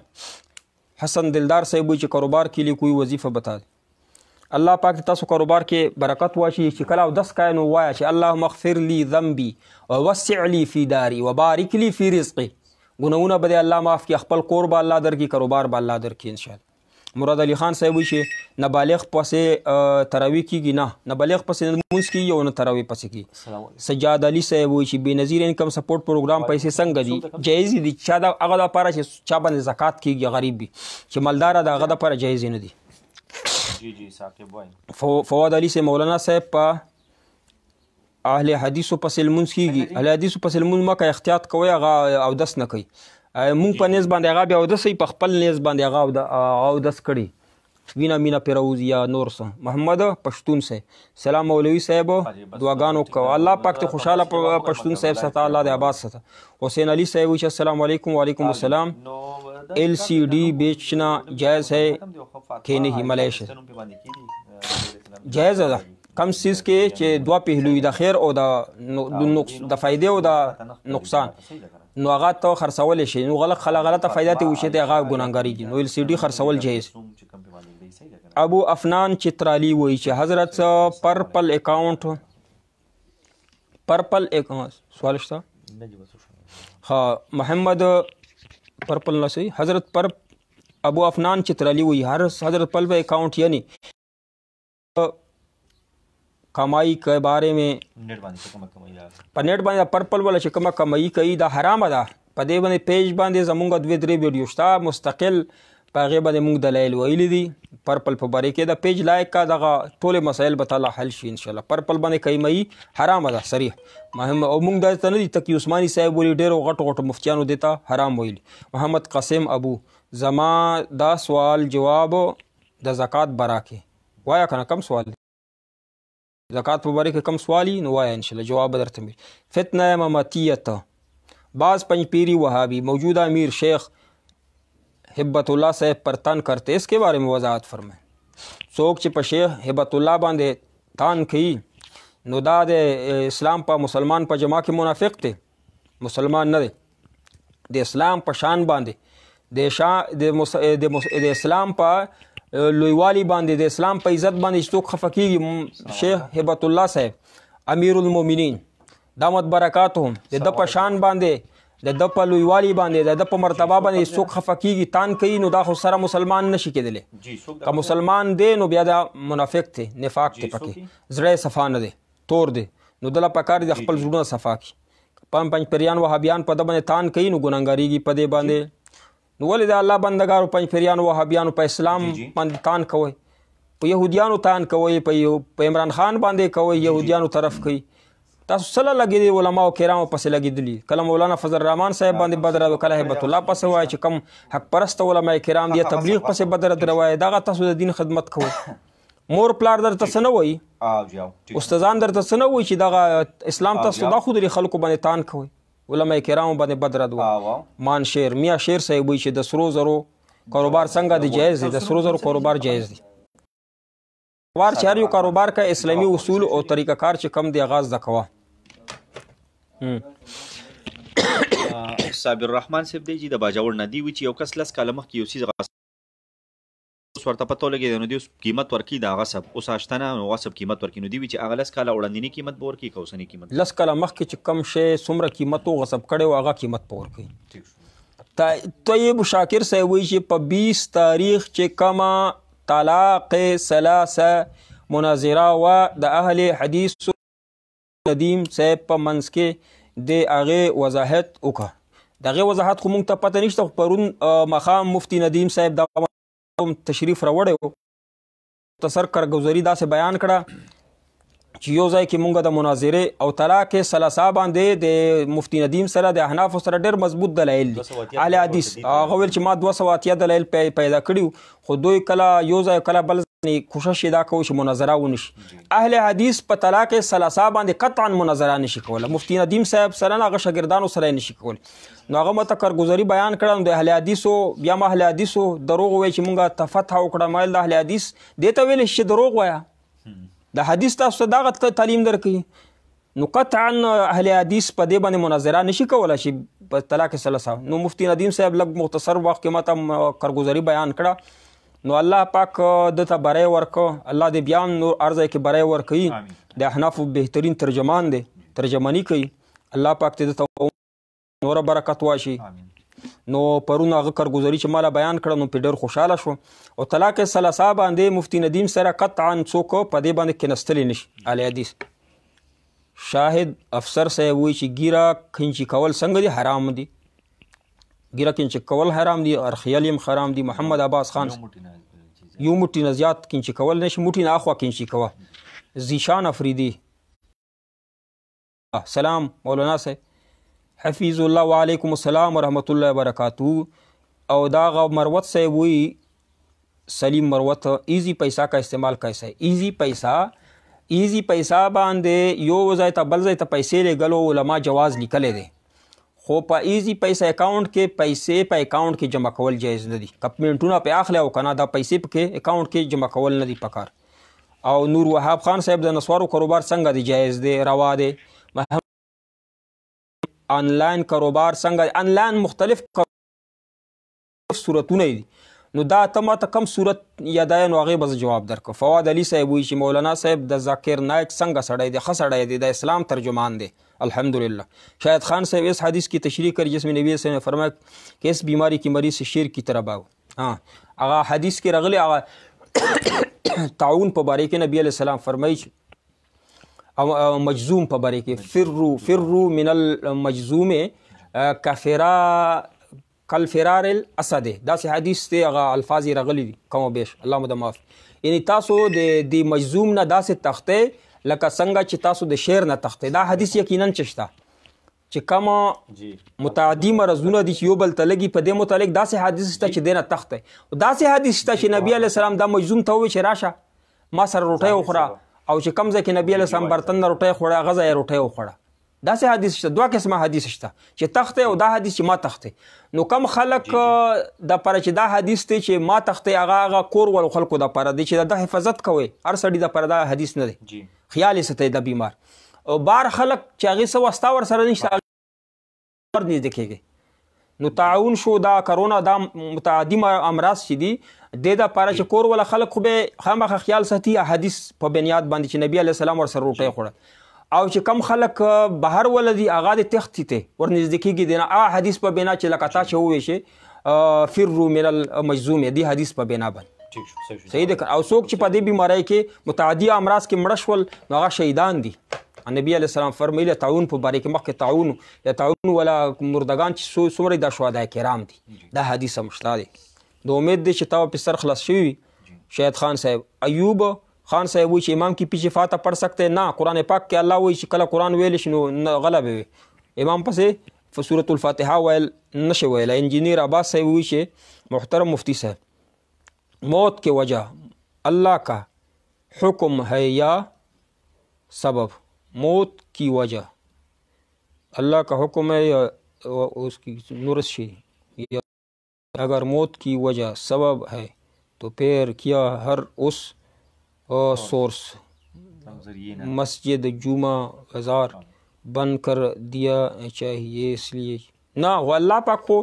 حسن دلدار صاحب وایي چې کاروبار کے لیے کوئی وظیفه بتا دے. الله پاک تاسو کاروبار کې برکت واچي چې کله او 10 کای نو وایه چې اللهم اغفر لي ذنبي ووسع لي في داري وبارك لي في رزقي ګناهونه به الله معاف کړي خپل کور به الله درکړي کاروبار به الله درکړي ان شاء الله. مراد علي خان صاحب وایي چې نابالغ پسې تراویح کېږي نه نابالغ پسې لمونځ کېږي او نه تراویح پسې کېږي. سجاد علي صاحب وایي چې بېنظیر انکم سپورټ پروګرام پیسې څنګه دي جایز دي چا د هغه دپاره چې چا باندې زکات کېږي غریب وي چې مالداره د هغه دپاره جایز نه دي. فواد علي سے مولانا صاحب په اهل حدیثو پسې لمونځ کېږي اهل حدیثو پسې لمونځ مه کوئ احتیاط کوئ هغه اودس نه کوي مونږ په نیز باندې هغه بیا اودس په خپل نیز باندې هغه اودس کړي وینا مینا پیروز یا نور څه. محمد پښتون سے سلام مولوی صاحب دعاګانو کوه الله پاک ته خوشحاله پښتون صاحب ستا الله دې آباد ستا. حسین علی صاحب وایي السلام علیکم وعلیکم السلام LCD بیچنا جائز ہے کہ نہیں ملیشیا جایز ده کم چیز کې چې دوه پهلوي د خیر او د فایدې او د نقصان نو هغه ته خرڅولی شي نو غلطه فایده ته وشي هغه ګناهګاري دي نو LCD خرڅول جایز. ابو افنان چترالی وایي چې حضرت پرپل اکاؤنٹ سوال شته ها محمد پرپل نه صحیح حضرت پر ابو افنان چترالی وایي حضرت پل پہ اکاؤنٹ یعنی کمائی کے بارے میں په نیټ باندې پرپل ولا چې کومه کمائی کوي دا حرامه ده په دې باندې پیج باندې زمونږ 2-3 ویډیو شته مستقل په هغې باندې موږ دلایل ویلي دي پرپل په باره کې دا پیج لایک کا دغه ټولې مسایل به تعالی حل شي انشاءالله. پرپل باندې کمائی حرامه ده صریح مهم او موږ داسې نه دي تقي عثماني صاحب ویلي ډېرو غټو مفتیانو دې ته حرام ویلي. محمد قاسم ابو زما دا سوال جواب د زکات باره کې وایه که نه کم سوال دی زکات په باره کې کم سوالی نو وایه انشاءالله جواب درته مل. فتنه ممتیت بعض پنجپیری وهابی موجودہ امیر شیخ حبت اللہ صاحب پر تن کرتے اس کے بارے میں وضاحت فرمائیں. څوک چې په شیخ حبت الله باندې تان کوي نو دا د اسلام په مسلمان په جماع کې منافق دی مسلمان نه دی د اسلام په شان باندې د اسلام په لویوالی باندې د اسلام په عزت باندې څوک خفه کېږي شیخ حبت الله صاحب امیر المؤمنین دامت برکاتهم د ده په شان باندې د ده په لویوالي باندې د ده په مرتبه باندې څوک خفه کېږي تان کوي نو دا خو سره مسلمان نشي کېدلی که مسلمان دی نو بیا دا منافق دی نفاق دی پکې زړه یې صفا نه دی تور دی نو دله پکار دی خپل زړونه صفا کړي پنجپریان وهابیان په ده باندې تان کوي نو ګناهګاریږي په دې باندې. نو ولې د الله بندګانو پنجپریانو وهابیانو په اسلام باندې تان کوئ، په یهودیانو تان کوئ، په عمران خان باندې کوئ، یهودیانو طرف کوي. تاسو سره لګېدي علماو کرامو پسې لګېدلي، کله مولانا فضل الرحمن صاحب باندې بد رد، کله هیبت الله پسې وایي چې کوم حق پرسته علما کرام دي تبلیغ پسې بد رد روایي. دغه تاسو د دین خدمت کوئ. مور پلار درته څه نه وایي، استادان درته څه نه وایي چې دغه اسلام تاسو دا خو د خلکو باندې تان کوئ، علما کرامو باندې بد رد وایي. مان شیر میاں شیر صاحب وایي چې د سرو زرو کاروبار څنګه دی جایز دی، د سرو زرو کاروبار جایز دی. کاروبار چې هر یو کاروبار کا اسلامي اصول او طریقه کار چې کم دی آغاز د کوه. صابر الرحمن صاحب دی چې د باجوړ نه دی وی چې یو کس لس کاله مخکې یو څیز اوس ورته پته ولګېده نو دوی اوس قیمت ورکړي د هغه سب اوس اشتنه نو هغه سب قیمت ورکړي نو دوی وی چې هغه لس کاله وړاندینی قیمت به ورکړي که اوسنۍ قیمت لس کاله مخکې چې کم شی څومره قیمت و غصب کړی و هغه قیمت به ورکوي. طیب شاکر صاحب وایي چې په 20 تاریخ چې کومه طلاق ثلاثه مناظره و د اهل حدیث ندیم صاحب په منځ کې د هغې وضاحت وکړه. د هغې وضاحت خو موږ ته پته نشته، خو پرون ماښام مفتي ندیم صاحب د تشریف راوړی و، مختصر کارګزاري داسې بیان کړه چې یو ځای کې موږ د مناظرې او طلاق ثلاثه باندې د مفتي ندیم سره د احنافو سره ډېر مضبوط دلایل دي. اهل حدیث هغه ویل چې ما 280 دلایل پیدا کړي، خو دوی کله یو ځای کله بل کوشش دا کوي چې مناظره ونشي. اهل حدیث په طلاق ثلاثه باندې قطعا مناظره نشي کوله، مفتي ندیم صاحب سره نه هغه شاګردانو سره نشي کولی. نو هغه ماته کارګزاري بیان کړه. د اهل حدیثو بیا ما اهل حدیثو دروغ وایي چې مونږ ته فتح وکړه، مایل د اهل حدیث دې ته ویلی چې دروغ وایه، د حدیث تاسو ته دغه تعلیم درکوي. نو قطعا اهل حدیث په دې باندې مناظره نشي کولی چې په طلاق ثلاثه. نو مفتي ندیم صاحب لږ مختصر وخت کې ماته کارګزاري بیان کړه. نو الله پاک دته بری ورکړه، الله دې بیا نور ارزه کې بری ورکوي. د احنافو بهترین ترجمان دی، ترجمانی کوي. الله پاک دې ته نور برکت واشي. نو پرون هغه کارګزاري چې مالا بیان کړه نو په ډېر خوشحاله شو. او طلاق ثلاثه باندې مفتي ندیم سره قطعا څوک په دې باندې کېنستلی نشي اهل حدیث. شاهد افسر صاحب وایي چې ګیره کنچي کول څنګه دي؟ حرام دي. ګیره کنچي کول حرام دي، ارخیل هم حرام دي. محمد عباس خان یو موټی نه زیات کنچي کول نشي، موټی نه اخوا کنچي کوه. زیشان افریدي سلام مولانا صاحب حفیظ الله وعلیکم السلام ورحمت الله وبرکاتہ. او دا مروت صاحب وی سلیم مروت ایزی پیسہ کا استعمال کیسا ہے؟ ایزی پیسہ باندې یو ځای ته بل ځای ته پیسې لېږلو علما جواز لیکلی دی، خو په ایزی پیسہ اکاؤنٹ کې پیسې په اکاؤنٹ کې جمع کول جایز نه دي. که منټونه پې اخلی او که نه دا پیسې پکې اکاؤنٹ کې جمع کول نه دي پکار. او نور وهاب خان صاحب د نسوارو کاروبار څنګه دی؟ جایز دی، روا دی. آنلاین کاروبار څنګه؟ آنلاین مختلف صورتونه دي. نو دا ته ماته کم صورت یادای نو هغې به زه جواب درکړم. فواد علي صاحب وایي چې مولانا صاحب د ذاکر نایک څنګه سړی دی؟ ښه سړی دی، د اسلام ترجمان دی الحمدللہ. شاہد خان صاحب اس حدیث کی تشریح کری جس میں نبی صلی اللہ علیہ وسلم نے فرمایا کہ اس بیماری کی مریض سے شیر کی طرح باو. ہاں هغه حدیث کې راغلی هغه تعاون په باره کې نبی علیہ السلام فرمایي او مجزوم په باره کې فرو من المجزوم کفرا کل فرار الاسد. داسې حدیث دی، هغه الفاظ یې راغلي دي کم و بیش، الله مو د معاف. یعنی تاسو د مجزوم نه داسې تختې لکه څنګه چې تاسو د شعر نه تختې. دا حدیث یقینا چشته چې کومه متعدي مرضونه دي چې یو بل ته لګي، په دې متعلق داسې حدیث شته چې دی نه تختې. داسې حدیث شته چې نبي علیه السلام دا مجزوم ته ووایي چې راشه ما سره روټۍ وخوره، او چې کوم ځای کې نبي علیه السلام برتن نه روټۍ خوړه هغه ځای یې روټۍ وخوړه. داسې حدیث شته. دوه قسمه حدیث شته چې تختې او دا حدیث چې ما تختې. نو کم خلک د پاره چې دا حدیث دی چې ما تختې هغه کور ول خلکو د پاره دی چې د حفاظت کوي، هر سړي د پاره دا حدیث نه دی، خیال یې ساتئ د بیمار. او بار خلک چې هغې څه واسطه ورسره نشته نږدې کېږي. نو تعاون شو، دا کرونا دا متعدي امراض چې دي د پاره چې کور ولا خلک خو به خامخا خیال ساتي حدیث په بنیاد باندې چې نبی علیه السلام ورسره روټۍ خوړه. او چې کم خلک بهر ولدي هغه د تختې ته ورنږدې کېږي دی نه حدیث په بنا چې لکه تا چې وویشې فرو من المجزوم دی حدیث په بنا باندې صحیح ده. او څوک چې په دې بیمارۍ کې متعدي امراض کې مړه شول نو هغه شهیدان دي نبی علیه السلام فرمایي تعاون په باره کې مخکې تعاون یا تعاون ولا مردگان چې څومره د شهدای کرام دي دا حدیث هم شته دی. د امید دی چې تا په سر خلاص شوي شاید خان صاحب. ایوب خان صاحب وایي چې امام کی پیچھے فاتحه پڑھ سکتے نه. قرآن پاک کې الله وایي چې کله قرآن ویل شي نو غلبه وي امام پسې په سورة الفاتحه ویل نشي ویلی. انجینیر عباس صاحب وایي چې محترم مفتی صاحب موت کے وجہ اللہ کا حکم ہے یا سبب. موت کی وجہ اللہ کا حکم ہے یا اس کی نورس شی یا اگر موت کی وجہ سبب ہے تو پھر کیا ہر اس سورس مسجد جمعہ بازار بند کر دیا چاہیے اس لیے نا. اللہ پاک کو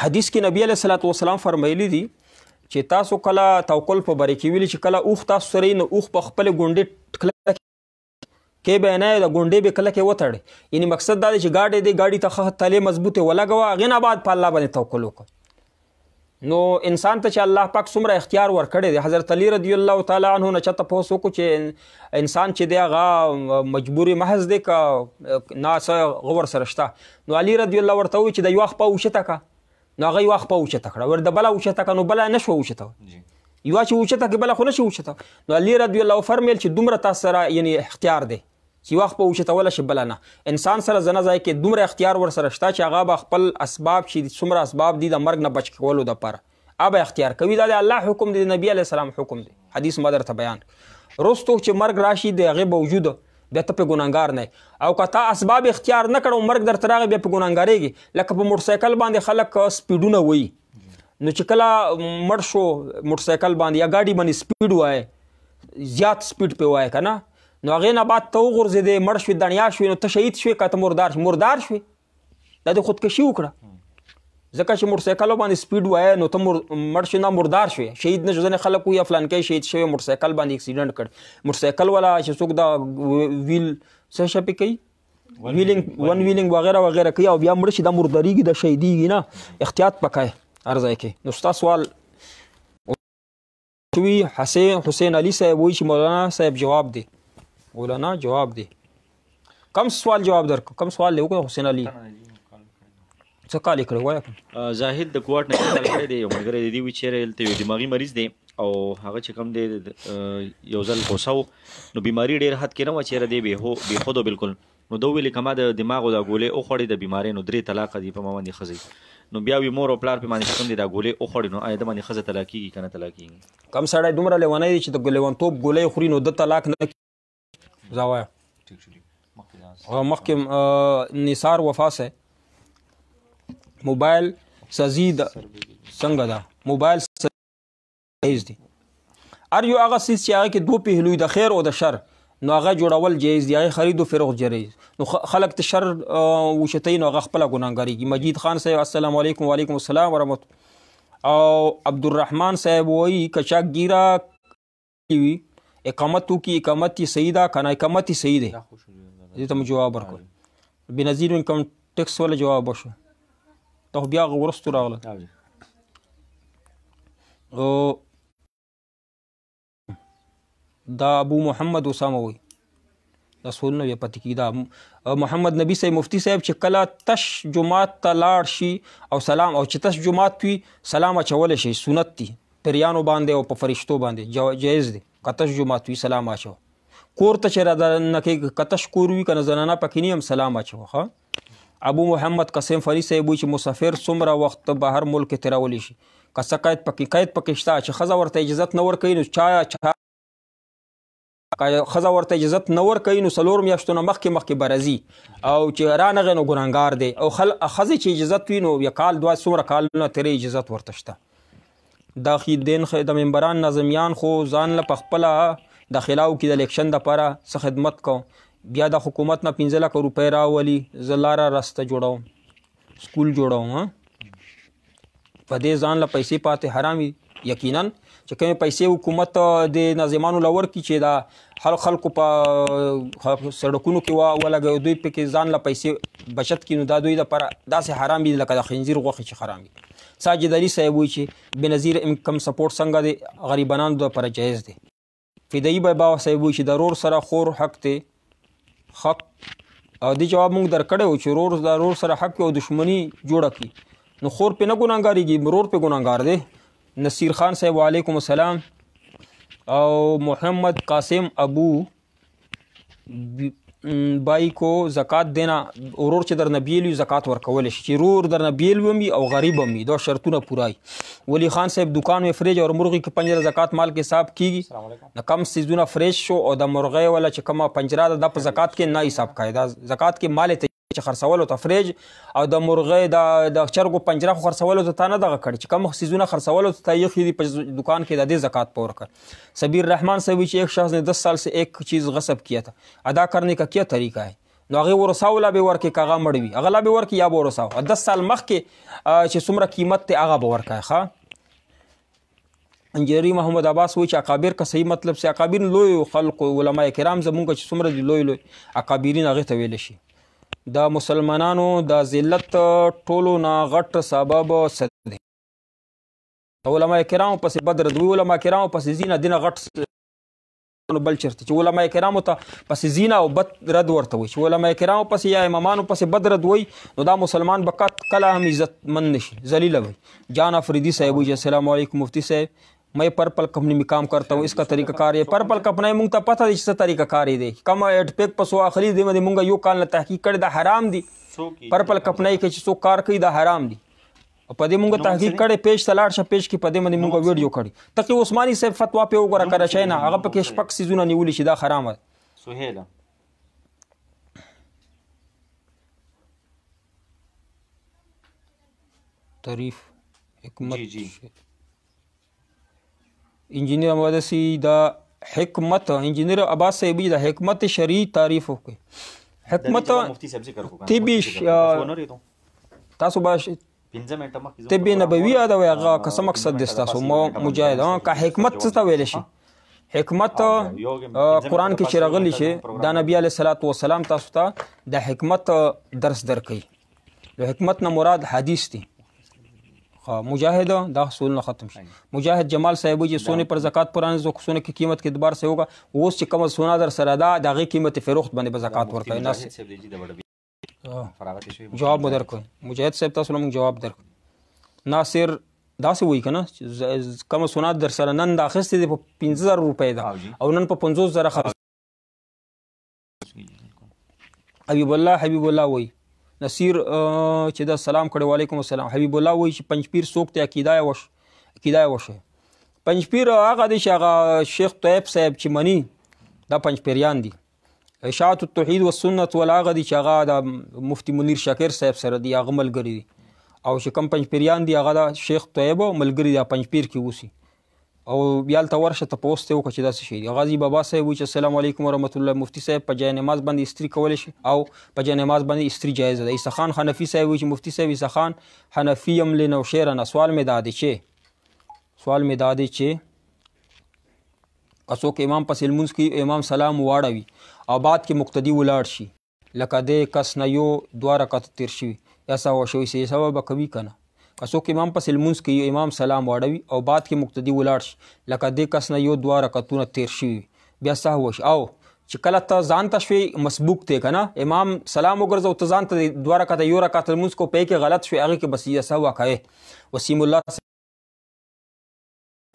حدیث کې نبی علیہ الصلوۃ والسلام فرمایلی دي چې تاسو کله توکل په باره کې ویلي چې کله اوښ تاسو سره نو اوښ په خپلې ګونډې کلکه کې به نه د ګونډې به کلکې وتړي. یعنی مقصد دا دی چې ګاډی دی ګاډي ته ښه تلې مضبوطې ولګوه هغې نه بعد په الله باندې توکل وکړه. نو انسان ته چې الله پاک څومره اختیار ورکړی دی. حضرت علی رضی الله تعالی عنه نه چاته پوس وکړو چې انسان چې دی هغه مجبور محض دی که نه څه غور سره شته. نو علی رضی الله ورته ووایي چې د یوه خپه اوچته کړه نو هغه یوه خپه اوچته کړه. ور د بله اوچته کړه نو بله نه شوه اوچته یوه چې اوچته کړي بله خو نه شي اوچته. نو علی رضی الله فرمیل چې دومره تاسو سره یعنی اختیار دی چې وخت په اوچتوله شي بله نه. انسان سره زنه ځای کې دومره اختیار ور سره شته چې هغه به خپل اسباب چې څومره اسباب دي د مرګ نه بچ کولو دپاره هغه به اختیار کوي. دا د الله حکم دی د نبي علیه السلام حکم دی. حدیث ما درته بیان رستو چې مرګ راشي د هغې باوجود بیا ته په ګناهګار نه او که تا اسباب اختیار نه کړه مرګ درته راغی بیا په ګناهګارېږي. لکه په موټرسایکل باندې خلک سپیډونه وایي نو چې کله مړ شو موټرسایکل باندې یا ګاډي باندې سپیډ وایي زیات سپیډ پې وایي که نه نو هغې نه بعد ته وغورځېدې مړ شوې دڼیا شوې نو ته شهید شوې که ته مردار شوې دا د خودکشي وکړه. ځکه چې موټرسایکل باندې سپیډ وایه نو ته مړ شوې نه مردار شوې شهید نه شو. ځینې خلک وایي فلانکی شهید شوی موټرسایکل باندې اکسیډنټ کړ. موټرسایکل والا چې څوک دا ویل څه شی پې کوي ون ویلینګ وغیره وغیره کوي او بیا مړه شي دا مرداریږي دا شهیدیږي نه. احتیاط پکای هر ځای کې. نو ستا سوال حسین علي صاحب وایي چې مولانا صاحب جواب دی. مولانا جواب دی. کم سوال جواب درکو کم سوال دی وکړه حسین علي څه کال یې کړی وایه. زاهد د کوټ نه کال کړی دی. یو ملګری د دې وي چیرې هلته یو دماغي مریض دی او هغه چې کوم دی یو ځل غوسه و نو بیماري ډېر حد کې نه وه چیرې دی بېخود بالکل. نو ده وویلې که ما د دماغو دا ګولۍ وخوړې د بیمارۍ نو 3 طلاقه دي په ما باندې ښځې. نو بیا وي مور او پلار پې باندې چې کوم دی دا ګولۍ وخوړې نو آیا ده باندې ښځه طلاق کېږي که نه طلاق کېږي؟ کم سړی دومره لیونی دی چې د لیونتوب ګولۍ خوري نو ده طلاق نه زه وایم. مخکې نثار وفا سے موبایل سزید څنګه ده موبایل جایز دی. هر یو هغه څیز چې هغه کې دوه پهلوي د خیر او د شر نو هغه جوړول جایز دی. هغې خرید و فروغ جایز. نو خلک د شر وشتوي نو هغه خپله ګناهګارېږي. مجید خان صاحب السلام علیکم. وعلیکم السلام ورحمت. او عبدالرحمن صاحب وایي که چا ګیره وي اقامت وکړي اقامت یې صحیح ده که نه اقامت یې صحیح دی. دې ته مو جواب ورکړ. بېنظیر انکم ټیکس وله جواب وشو ته خو بیا وروستو راغله. دا ابو محمد اسامه وایي دا سوالونه بیا پاتې کېږي. دا محمد نبي صاحب مفتی صاحب چې کله تش جومات ته لاړ شي او سلام او چې تش جومات وي سلام اچولی شي سنت دي پریانو باندې او په فرشتو باندې جایز دی. کتش جومات وي سلام اچو. کور ته چې رانه کې کتش کور وي که نه زنانه پکې نه هم سلام اچو. ابو محمد قاسم فری صاحب وایي چې مسافر څومره وخت بهر ملک کې تیرولی شي که څه قید پکې شته چې ښځه ورته اجازت نه ورکوي نو ښځه ورته اجازت نه ورکوي نو 4 میاشتو نه مخکې به راځي او چې رانغی نو ګناهګار دی. او ښځې چې اجازت وي نو یا کال دوه څومره کالونه تیری اجازت ورته شته. دا دین د ممبران ناظمیان خو ځان له پخپله داخلاو کې د الیکشن دپاره څه خدمت کوم بیا د حکومت نه 15 لکه روپۍ راولي. زه لاره رسته جوړوم سکول جوړوم په دې ځان له پیسې پاتې حرام وي. یقینا چې کومې پیسې حکومت د ناظمانو له ورکړي چې دا خلکو په سړکونو کې ولګوي دوی پکې ځان له پیسې بچت کړي نو دا دوی دپاره داسې حرام وي لکه د خنزیر غوښې چې حرام وي. ساجد علي صاحب وایي چې بېنظیر انکم سپورټ څنګه دی غریبانو دپاره جایز دی. فدایي بابا صاحب وایي چې د رور سره خور حق دی حق دې جواب موږ درکړی و چې ورور د ورور سره حق او دشمني جوړه کړي نو خور پې نه ګناهګارېږي ورور پې ګناهګار دی نصیر خان صاحب وعلیکم السلام او محمد قاسم ابو بای کو زکات دینا ورور چې درنه بیل وي زکات ورکولی شي چې ورور درنه بیل وي او غریب هم وي دا شرطونه پوره ولی خان صاحب دکان میں فریج اور مرغی کې پنجره زکات مال کې حساب کیږي نه کم سیزونه فریش شو او د مرغۍ ولا چې کومه پنجره ده د په زکات کې نه حساب کوي دا زکات کې مال ته چې خرڅولو ته فریج او د مرغۍ د چرګو پنجره خو خرڅولو ته تا نه دغه کړي چې کوم سیزونه خرڅولو ته یخي دي په دکان کې د دې زکات په ورکړه سبیر رحمان صاحب چې ایک شخص نے 10 سال سے ایک چیز غصب کیا تھا ادا کرنے کا کیا طریقہ ہے نو هغه ورساو لا به ورکې کاغه مړ وي هغه لا به ورکې یا به ورساو 10 سال مخکې چې څومره قیمت ته هغه به ورکای ښه انجری محمد عباس وایي چې اکابر کا صحیح مطلب سي اکابر لوی خلق علماء کرام زمونږ چې څومره دي لوی اکابرین هغه ته ویل شي د مسلمانانو د ذلت ټولو نه غټ سبب څه دی علماء کرام پس بدر دوی علماء کرام پس زینه دینه غټ بل چرته چې علماء کرامو ته پس زینه او بد رد ورته وي چې علماء کرامو پس یا امامانو پس بد رد وي نو دا مسلمان بقت کله هم عزت من نشي ذلیل وي جان افریدی صاحب جی السلام علیکم مفتی صاحب मैं पर्पल कंपनी में काम करता हूँ इसका तरीका कार है पर्पल कंपनी मुंग ता पता इसका तरीका कार है कम एड पेक पसो आखरी दे में मुंगा यो काल तहकीक कर दा हराम दी पर्पल कंपनी के सो कार कई दा हराम दी पदे मुंगा तहकीक करे पेश तलाट श पेश की पदे में मुंगा वीडियो करी तक उस्मानी से फतवा पे वगैरह करे छैना अगर पे शपक सीजुना निवली शिदा हराम है सुहेला तारीफ हिकमत जी इंजीनियर मदसी दा हिकमत इंजीनियर अब्बास साहब दा हिकमत शरई तारीफ हो हिकमत मुफ्ती साहब से करो तिबी तासो बाश तिबी नबवी دا ویغه قسم مقصد دستا سو مجاهد کا حکمت څه ویل شي حکمت قرآن کې چې راغلی شي دا نبی علیه الصلاۃ والسلام تاسو ته د حکمت درس درکړي د حکمت نه مراد حدیث دی مجاہد دا حصول نہ ختم شي مجاہد جمال صاحب جی سونے پر زکات پرانے جو سونے کی قیمت کے اعتبار سے ہوگا وہ اس کم سونا در سرادا داغی قیمت فروخت بنے بزکات ورکای ناس جواب بدر کو مجاہد صاحب تاسو موږ جواب در ناصر دا څه وای کنه کم سونا در سره نن دا اخستې په 15000 روپے دا او نن په 50000 خرڅ حبیب الله وای نصیر چې دا سلام کړي وعلیکم السلام حبیب الله وای چې پنځپیر څوک ته عقیده وشه پنځپیر هغه دی چې هغه شیخ طیب صاحب چې منی دا پنځپیریان دي اشاعت التوحید والسنت والهغه دی چې هغه د مفتی منیر شاکر صاحب سره دی هغه ملګری دي او چې کم پنځپیریان دي هغه د شیخ طیب ملګری دی پنځپیر کې وسی او بیال ته ورشه ته پوسټ وکړه چې دا څه شي غازی بابا صاحب چې السلام علیکم ورحمت الله مفتی صاحب په جای نماز باندې استری کول شي او په جای نماز باندې استری جایز ده عیسی خان حنفی صاحب چې مفتی صاحب عیسی خان حنفی ام لنو شیرنا سوال می دادی چې اسو کې امام پس المنز کی امام سلام واړوي او بعد کې مقتدی ولاړ شي لکه دې کس نه یو دوه رکعت تیر شي یا سوا شوی سي سبب کوي کنه اسو کې امام پس المنز کی امام سلام واړوي او بعد کې مقتدی ولاړ شي لکه دې کس نه یو دوه رکعتونه تیر شي بیا سهو شي او چې کله ته ځان تشوي مسبوق ته کنه امام سلام وګرځو ته ځان ته دوه رکعت یو رکعت المنز کو په کې غلط شوی هغه کې بس یا سهو کوي وسیم الله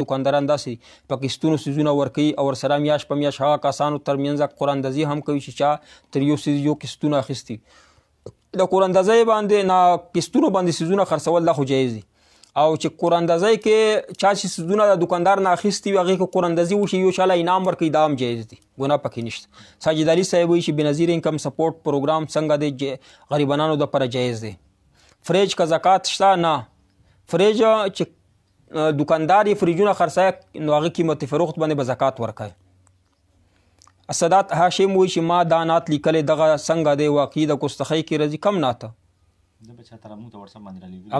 دکانداران داسې پاکستانو سيزونه ورکي او سره میاش په میاش هغه کسانو ترمنځ قرآن دزي هم کوي چې چا تر یو سيز یو کستونه اخیستي د قرآن دزي باندې نه کستونو باندې سيزونه خرڅول لا خو جایز دي او چې قرآن دزي کې چا چې سيزونه د دکاندار نه اخیستي هغه کې قرآن دزي وشي یو شاله انعام ورکي دام جایز دي ګناه پکې نشته ساجد علي صاحب وایي چې بنظیر انکم سپورټ پروګرام څنګه د غریبانو د پر جایز دي فریج کا زکات شته نه فریج چې دکاندار یې فریجونه خرڅای نو هغه قیمت فروخت باندې به زکات ورکای اسدات هاشم وایي چې ما دا نعت لیکلې دغه څنګه دی واقعي د کوستخۍ کې راځي کم نعت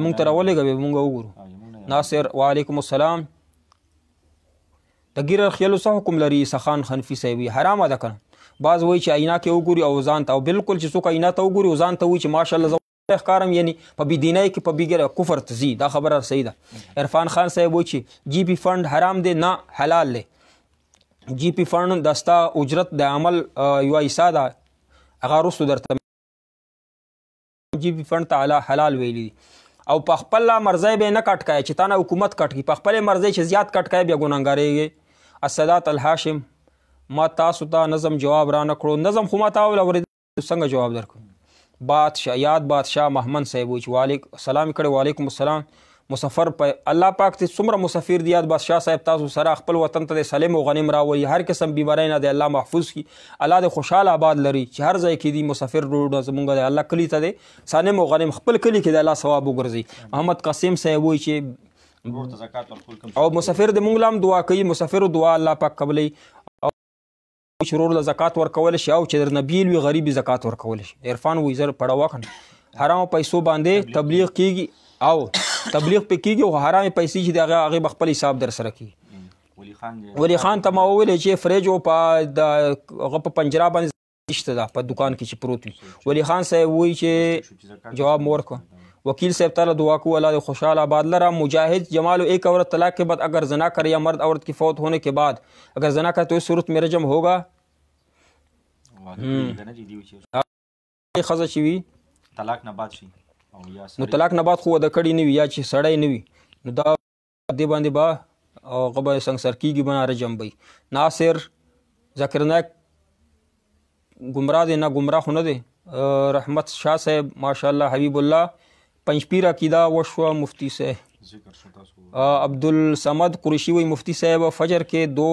موږ ته راولېږه موږ وګورو ناصر وعلیکم السلام د ګیرر خیلو څه حکم لري سخان حنفي صاحب حرامه ده کنه بعض وایي چې آینه کې وګوري او ځان ته او بالکل چې څوک آینه ته وګوري او ځان ته وایي چې ماشاءالله اخکارم یعنی په بيدینای کې په بیګره کفر تزي دا خبره صحیح ده عرفان خان صاحب وایي چې جی پی فند حرام دی نه حلال دی جی پی فند دستا اجرت د عمل یو ایسا ده هغه وروستو درته جی بي فنډ ته حلال ویلي دي او په خپل مرضی به نه کټ کوي چې تا نه حکومت کټ کړي، په خپل مرضی چې زیات کټ کوي بیا ګناهګارېږي. السادات الهاشم ما تاسو ته نظم جواب را نه کړو، نظم خو ما ته اورېدل څنګه جواب درکړو. یاد بادشاه محمد صاحب وایي چې وعلیکم السلام کړی، وعلیکم السلام. مسافر په الله پاک ته څومره مسافر دی یاد بادشاه صاحب تاسو سره خپل وطن ته سلیم او غنیم راوړي، هر قسم بیماری نه دی الله محفوظ کړي، الله دې خوشحاله آباد لري چې هر ځای کې دی مسافر روډ زمونږ دی الله کلی ته دی سالم او غنیم خپل کلی کې دی الله ثواب وګرځي. محمد قاسم صاحب وایي چې او مسافر د مونږ لام دعا کوي، مسافر دعا الله پاک قبلوي او چې ورور له زکات ورکول شي او چې در نبیل وي غریب زکات ورکول شي. عرفان وایي زر پړه وکړه حرام پیسو باندې تبلیغ کیږي او تبلیغ پې کېږي او حرامې پیسې چې د هغې به خپل حساب در سره کېږي. ولی خان ته ما وویلې چې فریج او هغه په پنجره باندې شته ده په دکان کې چې پروت وي. ولی خان صاحب وایي چې جواب مو ورکړه. وکیل صاحب تعالی دعا کو اللہ خوشحال آباد لرا. مجاہد جمال ایک عورت طلاق کے بعد اگر زنا کرے یا مرد عورت کی فوت ہونے کے بعد اگر زنا کرے تو اس صورت میں رجم ہوگا. خزه شي طلاق نه بعد شي نو طلاق نه بعد خو د کړي نه وي یا چې سړی نه وي نو دا دې باندې با هغه به سنګسر کېږي بنا رجم به. ناصر ذاکر نایک گمراه دی نه گمراه خو نه دی. رحمت شاه صاحب ماشاءالله حبیب الله پنجپیر عقیده وشوه مفتی صاحب. عبدالصمد قریشی وی مفتی صاحب فجر کے 2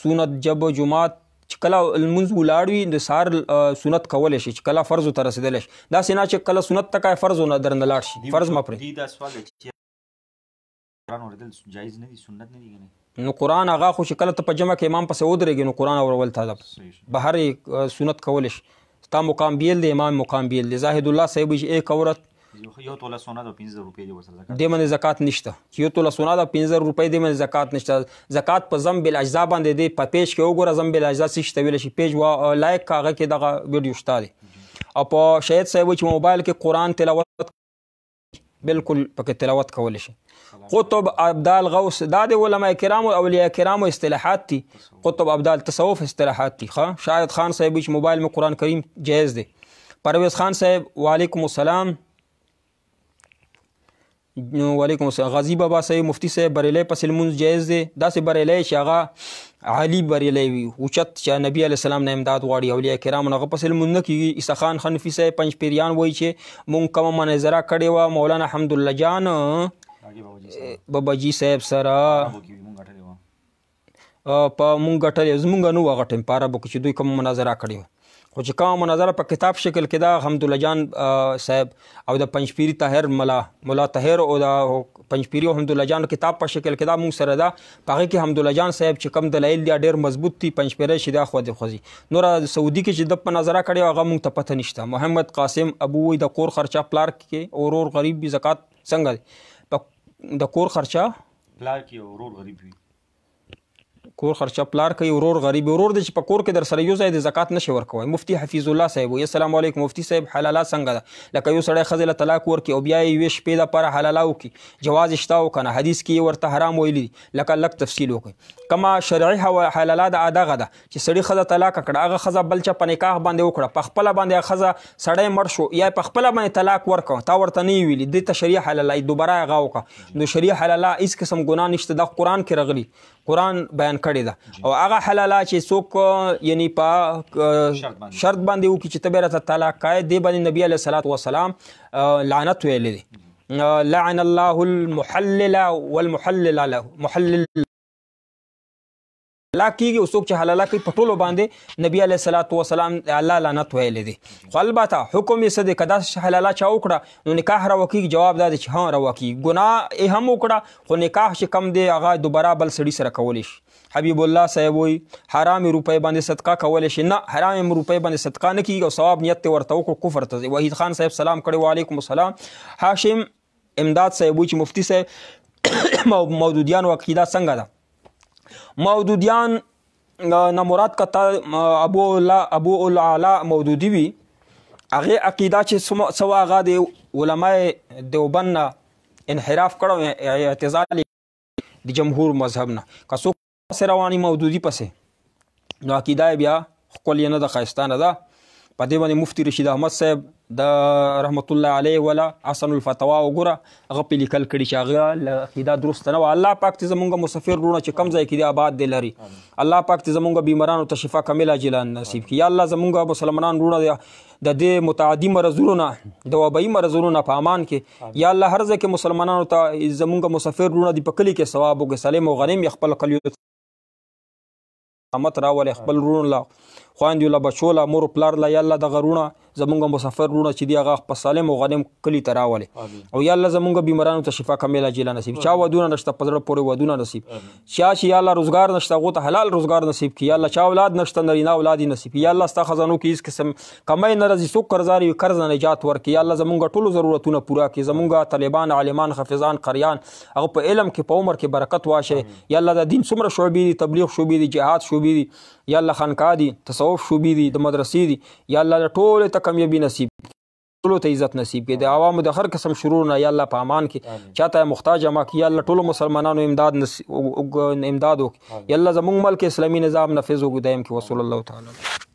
سنت جب جمعات کله المنځ ولاړ وي د سهار سنت کولی شي چې کله فرضو ته رسېدلی شي داسې نه چې کله سنت ته کوې فرض نه درنه لاړ شي فرض مه پرې. نو قرآن هغه خو چې کله ته په جمع کې امام پسې ودرېږي نو قرآن اورول ته ده بهر سنت کولی شي. ستا مقام بیل دی امام مقام بیل دی. زاهد الله صاحب چې ایک عورت یو توله سونا د 15 روپۍ دی ورسره زکات دې باندې زکات نشته چې یو توله سونا د 15 روپۍ دې باندې زکات نشته. زکات په ضم بالاجزا باندې دی په پیج کې وګوره ضم بالاجزا څه شته ویل شي پیج لایک هغه کې دغه ویډیو شته دی. او په شهید صاحب چې موبایل کې قرآن تلاوت بالکل پکې تلاوت کولی شي. قطب ابدال غوث دا د علماء کرامو اولیاء کرامو اصطلاحات دي. قطب ابدال تصوف اصطلاحات دي. شاهد خان صاحب چې موبایل میں قرآن کریم جائز دی. پرویز خان صاحب وعلیکم السلام. وعلیکم السلام. غازی بابا صاحب مفتی صاحب بریلی پس المنز جائز دی. داسې بریلی چې هغه عالی بریلی وي اوچت چې نبی علیه السلام نه امداد غواړي اولیاء کرامو هغه پس المنز نه کېږي. عیسی خان خنفي صاحب پنج پیریان وایي چې مونږ کومه مناظره کړې وه مولانا حمدالله جان باباجي صاحب سره په مونږ ګټلې زمونږ نه وه هغه ټایم په عربو کې چې دوی کومه مناظره کړې وه خو چې کومه مناظره په کتاب شکل کې دا حمدالله جان صاحب او د پنجپیری طاهر ملا طاهر او د پنجپیری او حمدالله جان کتاب په شکل کې دا مونږ سره ده په هغې کې حمدالله جان صاحب چې کوم دلایل دي ډېر مضبوط دي پنجپیری چې دا خو دې خوځي. نوره سعودي کې چې د مناظره کړې هغه مونږ ته پته نشته. محمد قاسم ابو وی د کور خرچه پلار کې اورور غریب وي زکات څنګه دی؟ د کور خرچه پلار کې اورور غریب وي کور خرچه پلار کوي ورور غریب ورور دی چې په کور کې در سره یو ځای د زکات نشي ورکوی. مفتی حفیظ الله صاحب وایي السلام علیکم مفتی صاحب حلاله څنګه ده؟ لکه یو سړی ښځې له طلاق ورکړي او بیا یې یوې شپې دپاره حلاله وکړي جواز شته او که نه حدیث کې یې ورته حرام ویلي دي لکه لږ تفصیل وکړي. کومه شرعي حلاله ده دغه ده چې سړي ښځه طلاق کړه هغه ښځه بل چا په نکاح باندې وکړه په خپله باندې ښځه سړی مړ شو یا په خپله باندې طلاق ورکړه تا ورته نه یې ویلي دې ته شرعي حلاله دوباره هغه وکړه نو شرعي حلاله هېڅ قسم ګناه نشته دا قرآن کې راغلي قرآن بیان کړی ده. او هغه حلاله چې څوک یعنی په شرط باندې وکړي چې ته بیا راته طلاق کوې دې باندې نبي علیه الصلاة وسلام لعنت ویلی دی. لعن الله المحلل والمحلل له محلل طلاق کېږي او څوک چې حلاله کوي په ټولو باندې نبي علیه الصلاة وسلام الله لعنت ویلی دی. خو البته حکم یې څه دی که داسې حلاله چا وکړه نو نکاح روا کېږي جواب دا دی چې ها روا کېږي. ګناه یې هم وکړه خو نکاح چې کم دی هغه دوباره بل سړي سره کولی شي. حبیب الله صاحب وایي حرامې روپۍ باندې صدقه کولی شي نه حرامې روپۍ باندې صدقه نه کېږي او ثواب نیت یې ورته وکړو کفر ته ځي. وحید خان صاحب سلام کړی وعلیکم السلام. هاشم امداد صاحب وایي چې مفتی صاحب مودودیانو عقیده څنګه ده؟ مودودیان نه مراد کته ابو العلا مودودي وي هغې عقیده چې څه هغه د علماء دیوبند نه انحراف کړی اعتزال د جمهور مذهب نه که څوک پسې رواني مودودي پسې نو عقیده یې بیا ښکلې نه ده ښایسته نه ده. په دې باندې مفتي رشید احمد صاحب د رحمت الله علیه ولا حسن الفتوا وګوره هغه په لیکل کړي چې هغه عقیده درست نه وه. الله پاک ته زمونږ مسافر وروڼه چې کوم ځای کې دي آباد دی لري، الله پاک ته زمونږ بیمارانو ته شفا کامله عاجله نصیب کړي. یا الله زمونږ مسلمانان وروڼه د دې متعدي مرضونو نه د وبایي مرضونو نه په امان کې. یا الله هر ځای کې مسلمانانو ته زمونږ مسافر وروڼه دي په کلي کې ثواب وکړي، سلیم او غنیم یې خپل کلیو امت راولې، خپل وروڼو له خویندو له بچو له مور پلار له یا الله دغه وروڼه زمونږ مسافر وروڼه چې دي هغه په سالم او غنیم کلي ته راولې. او یا الله زمونږ بیمارانو ته شفا کامله عاجله نصیب. چا ودونه نشته په زړه پورې ودونه نصیب. چا چې یا الله روزګار نشته هغو ته حلال روزګار نصیب کړي. یا الله چا اولاد نشته نرینه اولاد یې نصیب. یا الله ستا خزانو کې هېڅ قسم کمی نه راځي، څوک قرضدار وي قرض نه نجات ورکړي. یا الله زمونږ ټولو ضرورتونه پوره کړي. زمونږ طالبان عالمان حافظان قریان هغه په علم کې په عمر کې برکت واچوي. یا الله د دین څومره شعبې دي، تبلیغ شعبې دي، جهاد شعبې دي، یا الله خانقاه دي، تصوف شعبې دي، د مدرسې دي، یا الله ټولې ته کامیابي نصیب ټولو ته عزت نصیب کړي. د عوامو د هر قسم شرور نه یا الله په امان کې چاته محتاج ما کړي. یا الله ټولو مسلمانانو امداد وکړي. یا الله زموږ ملک اسلامي نظام نافذ وکړي دایم کې. وصلی الله تعالی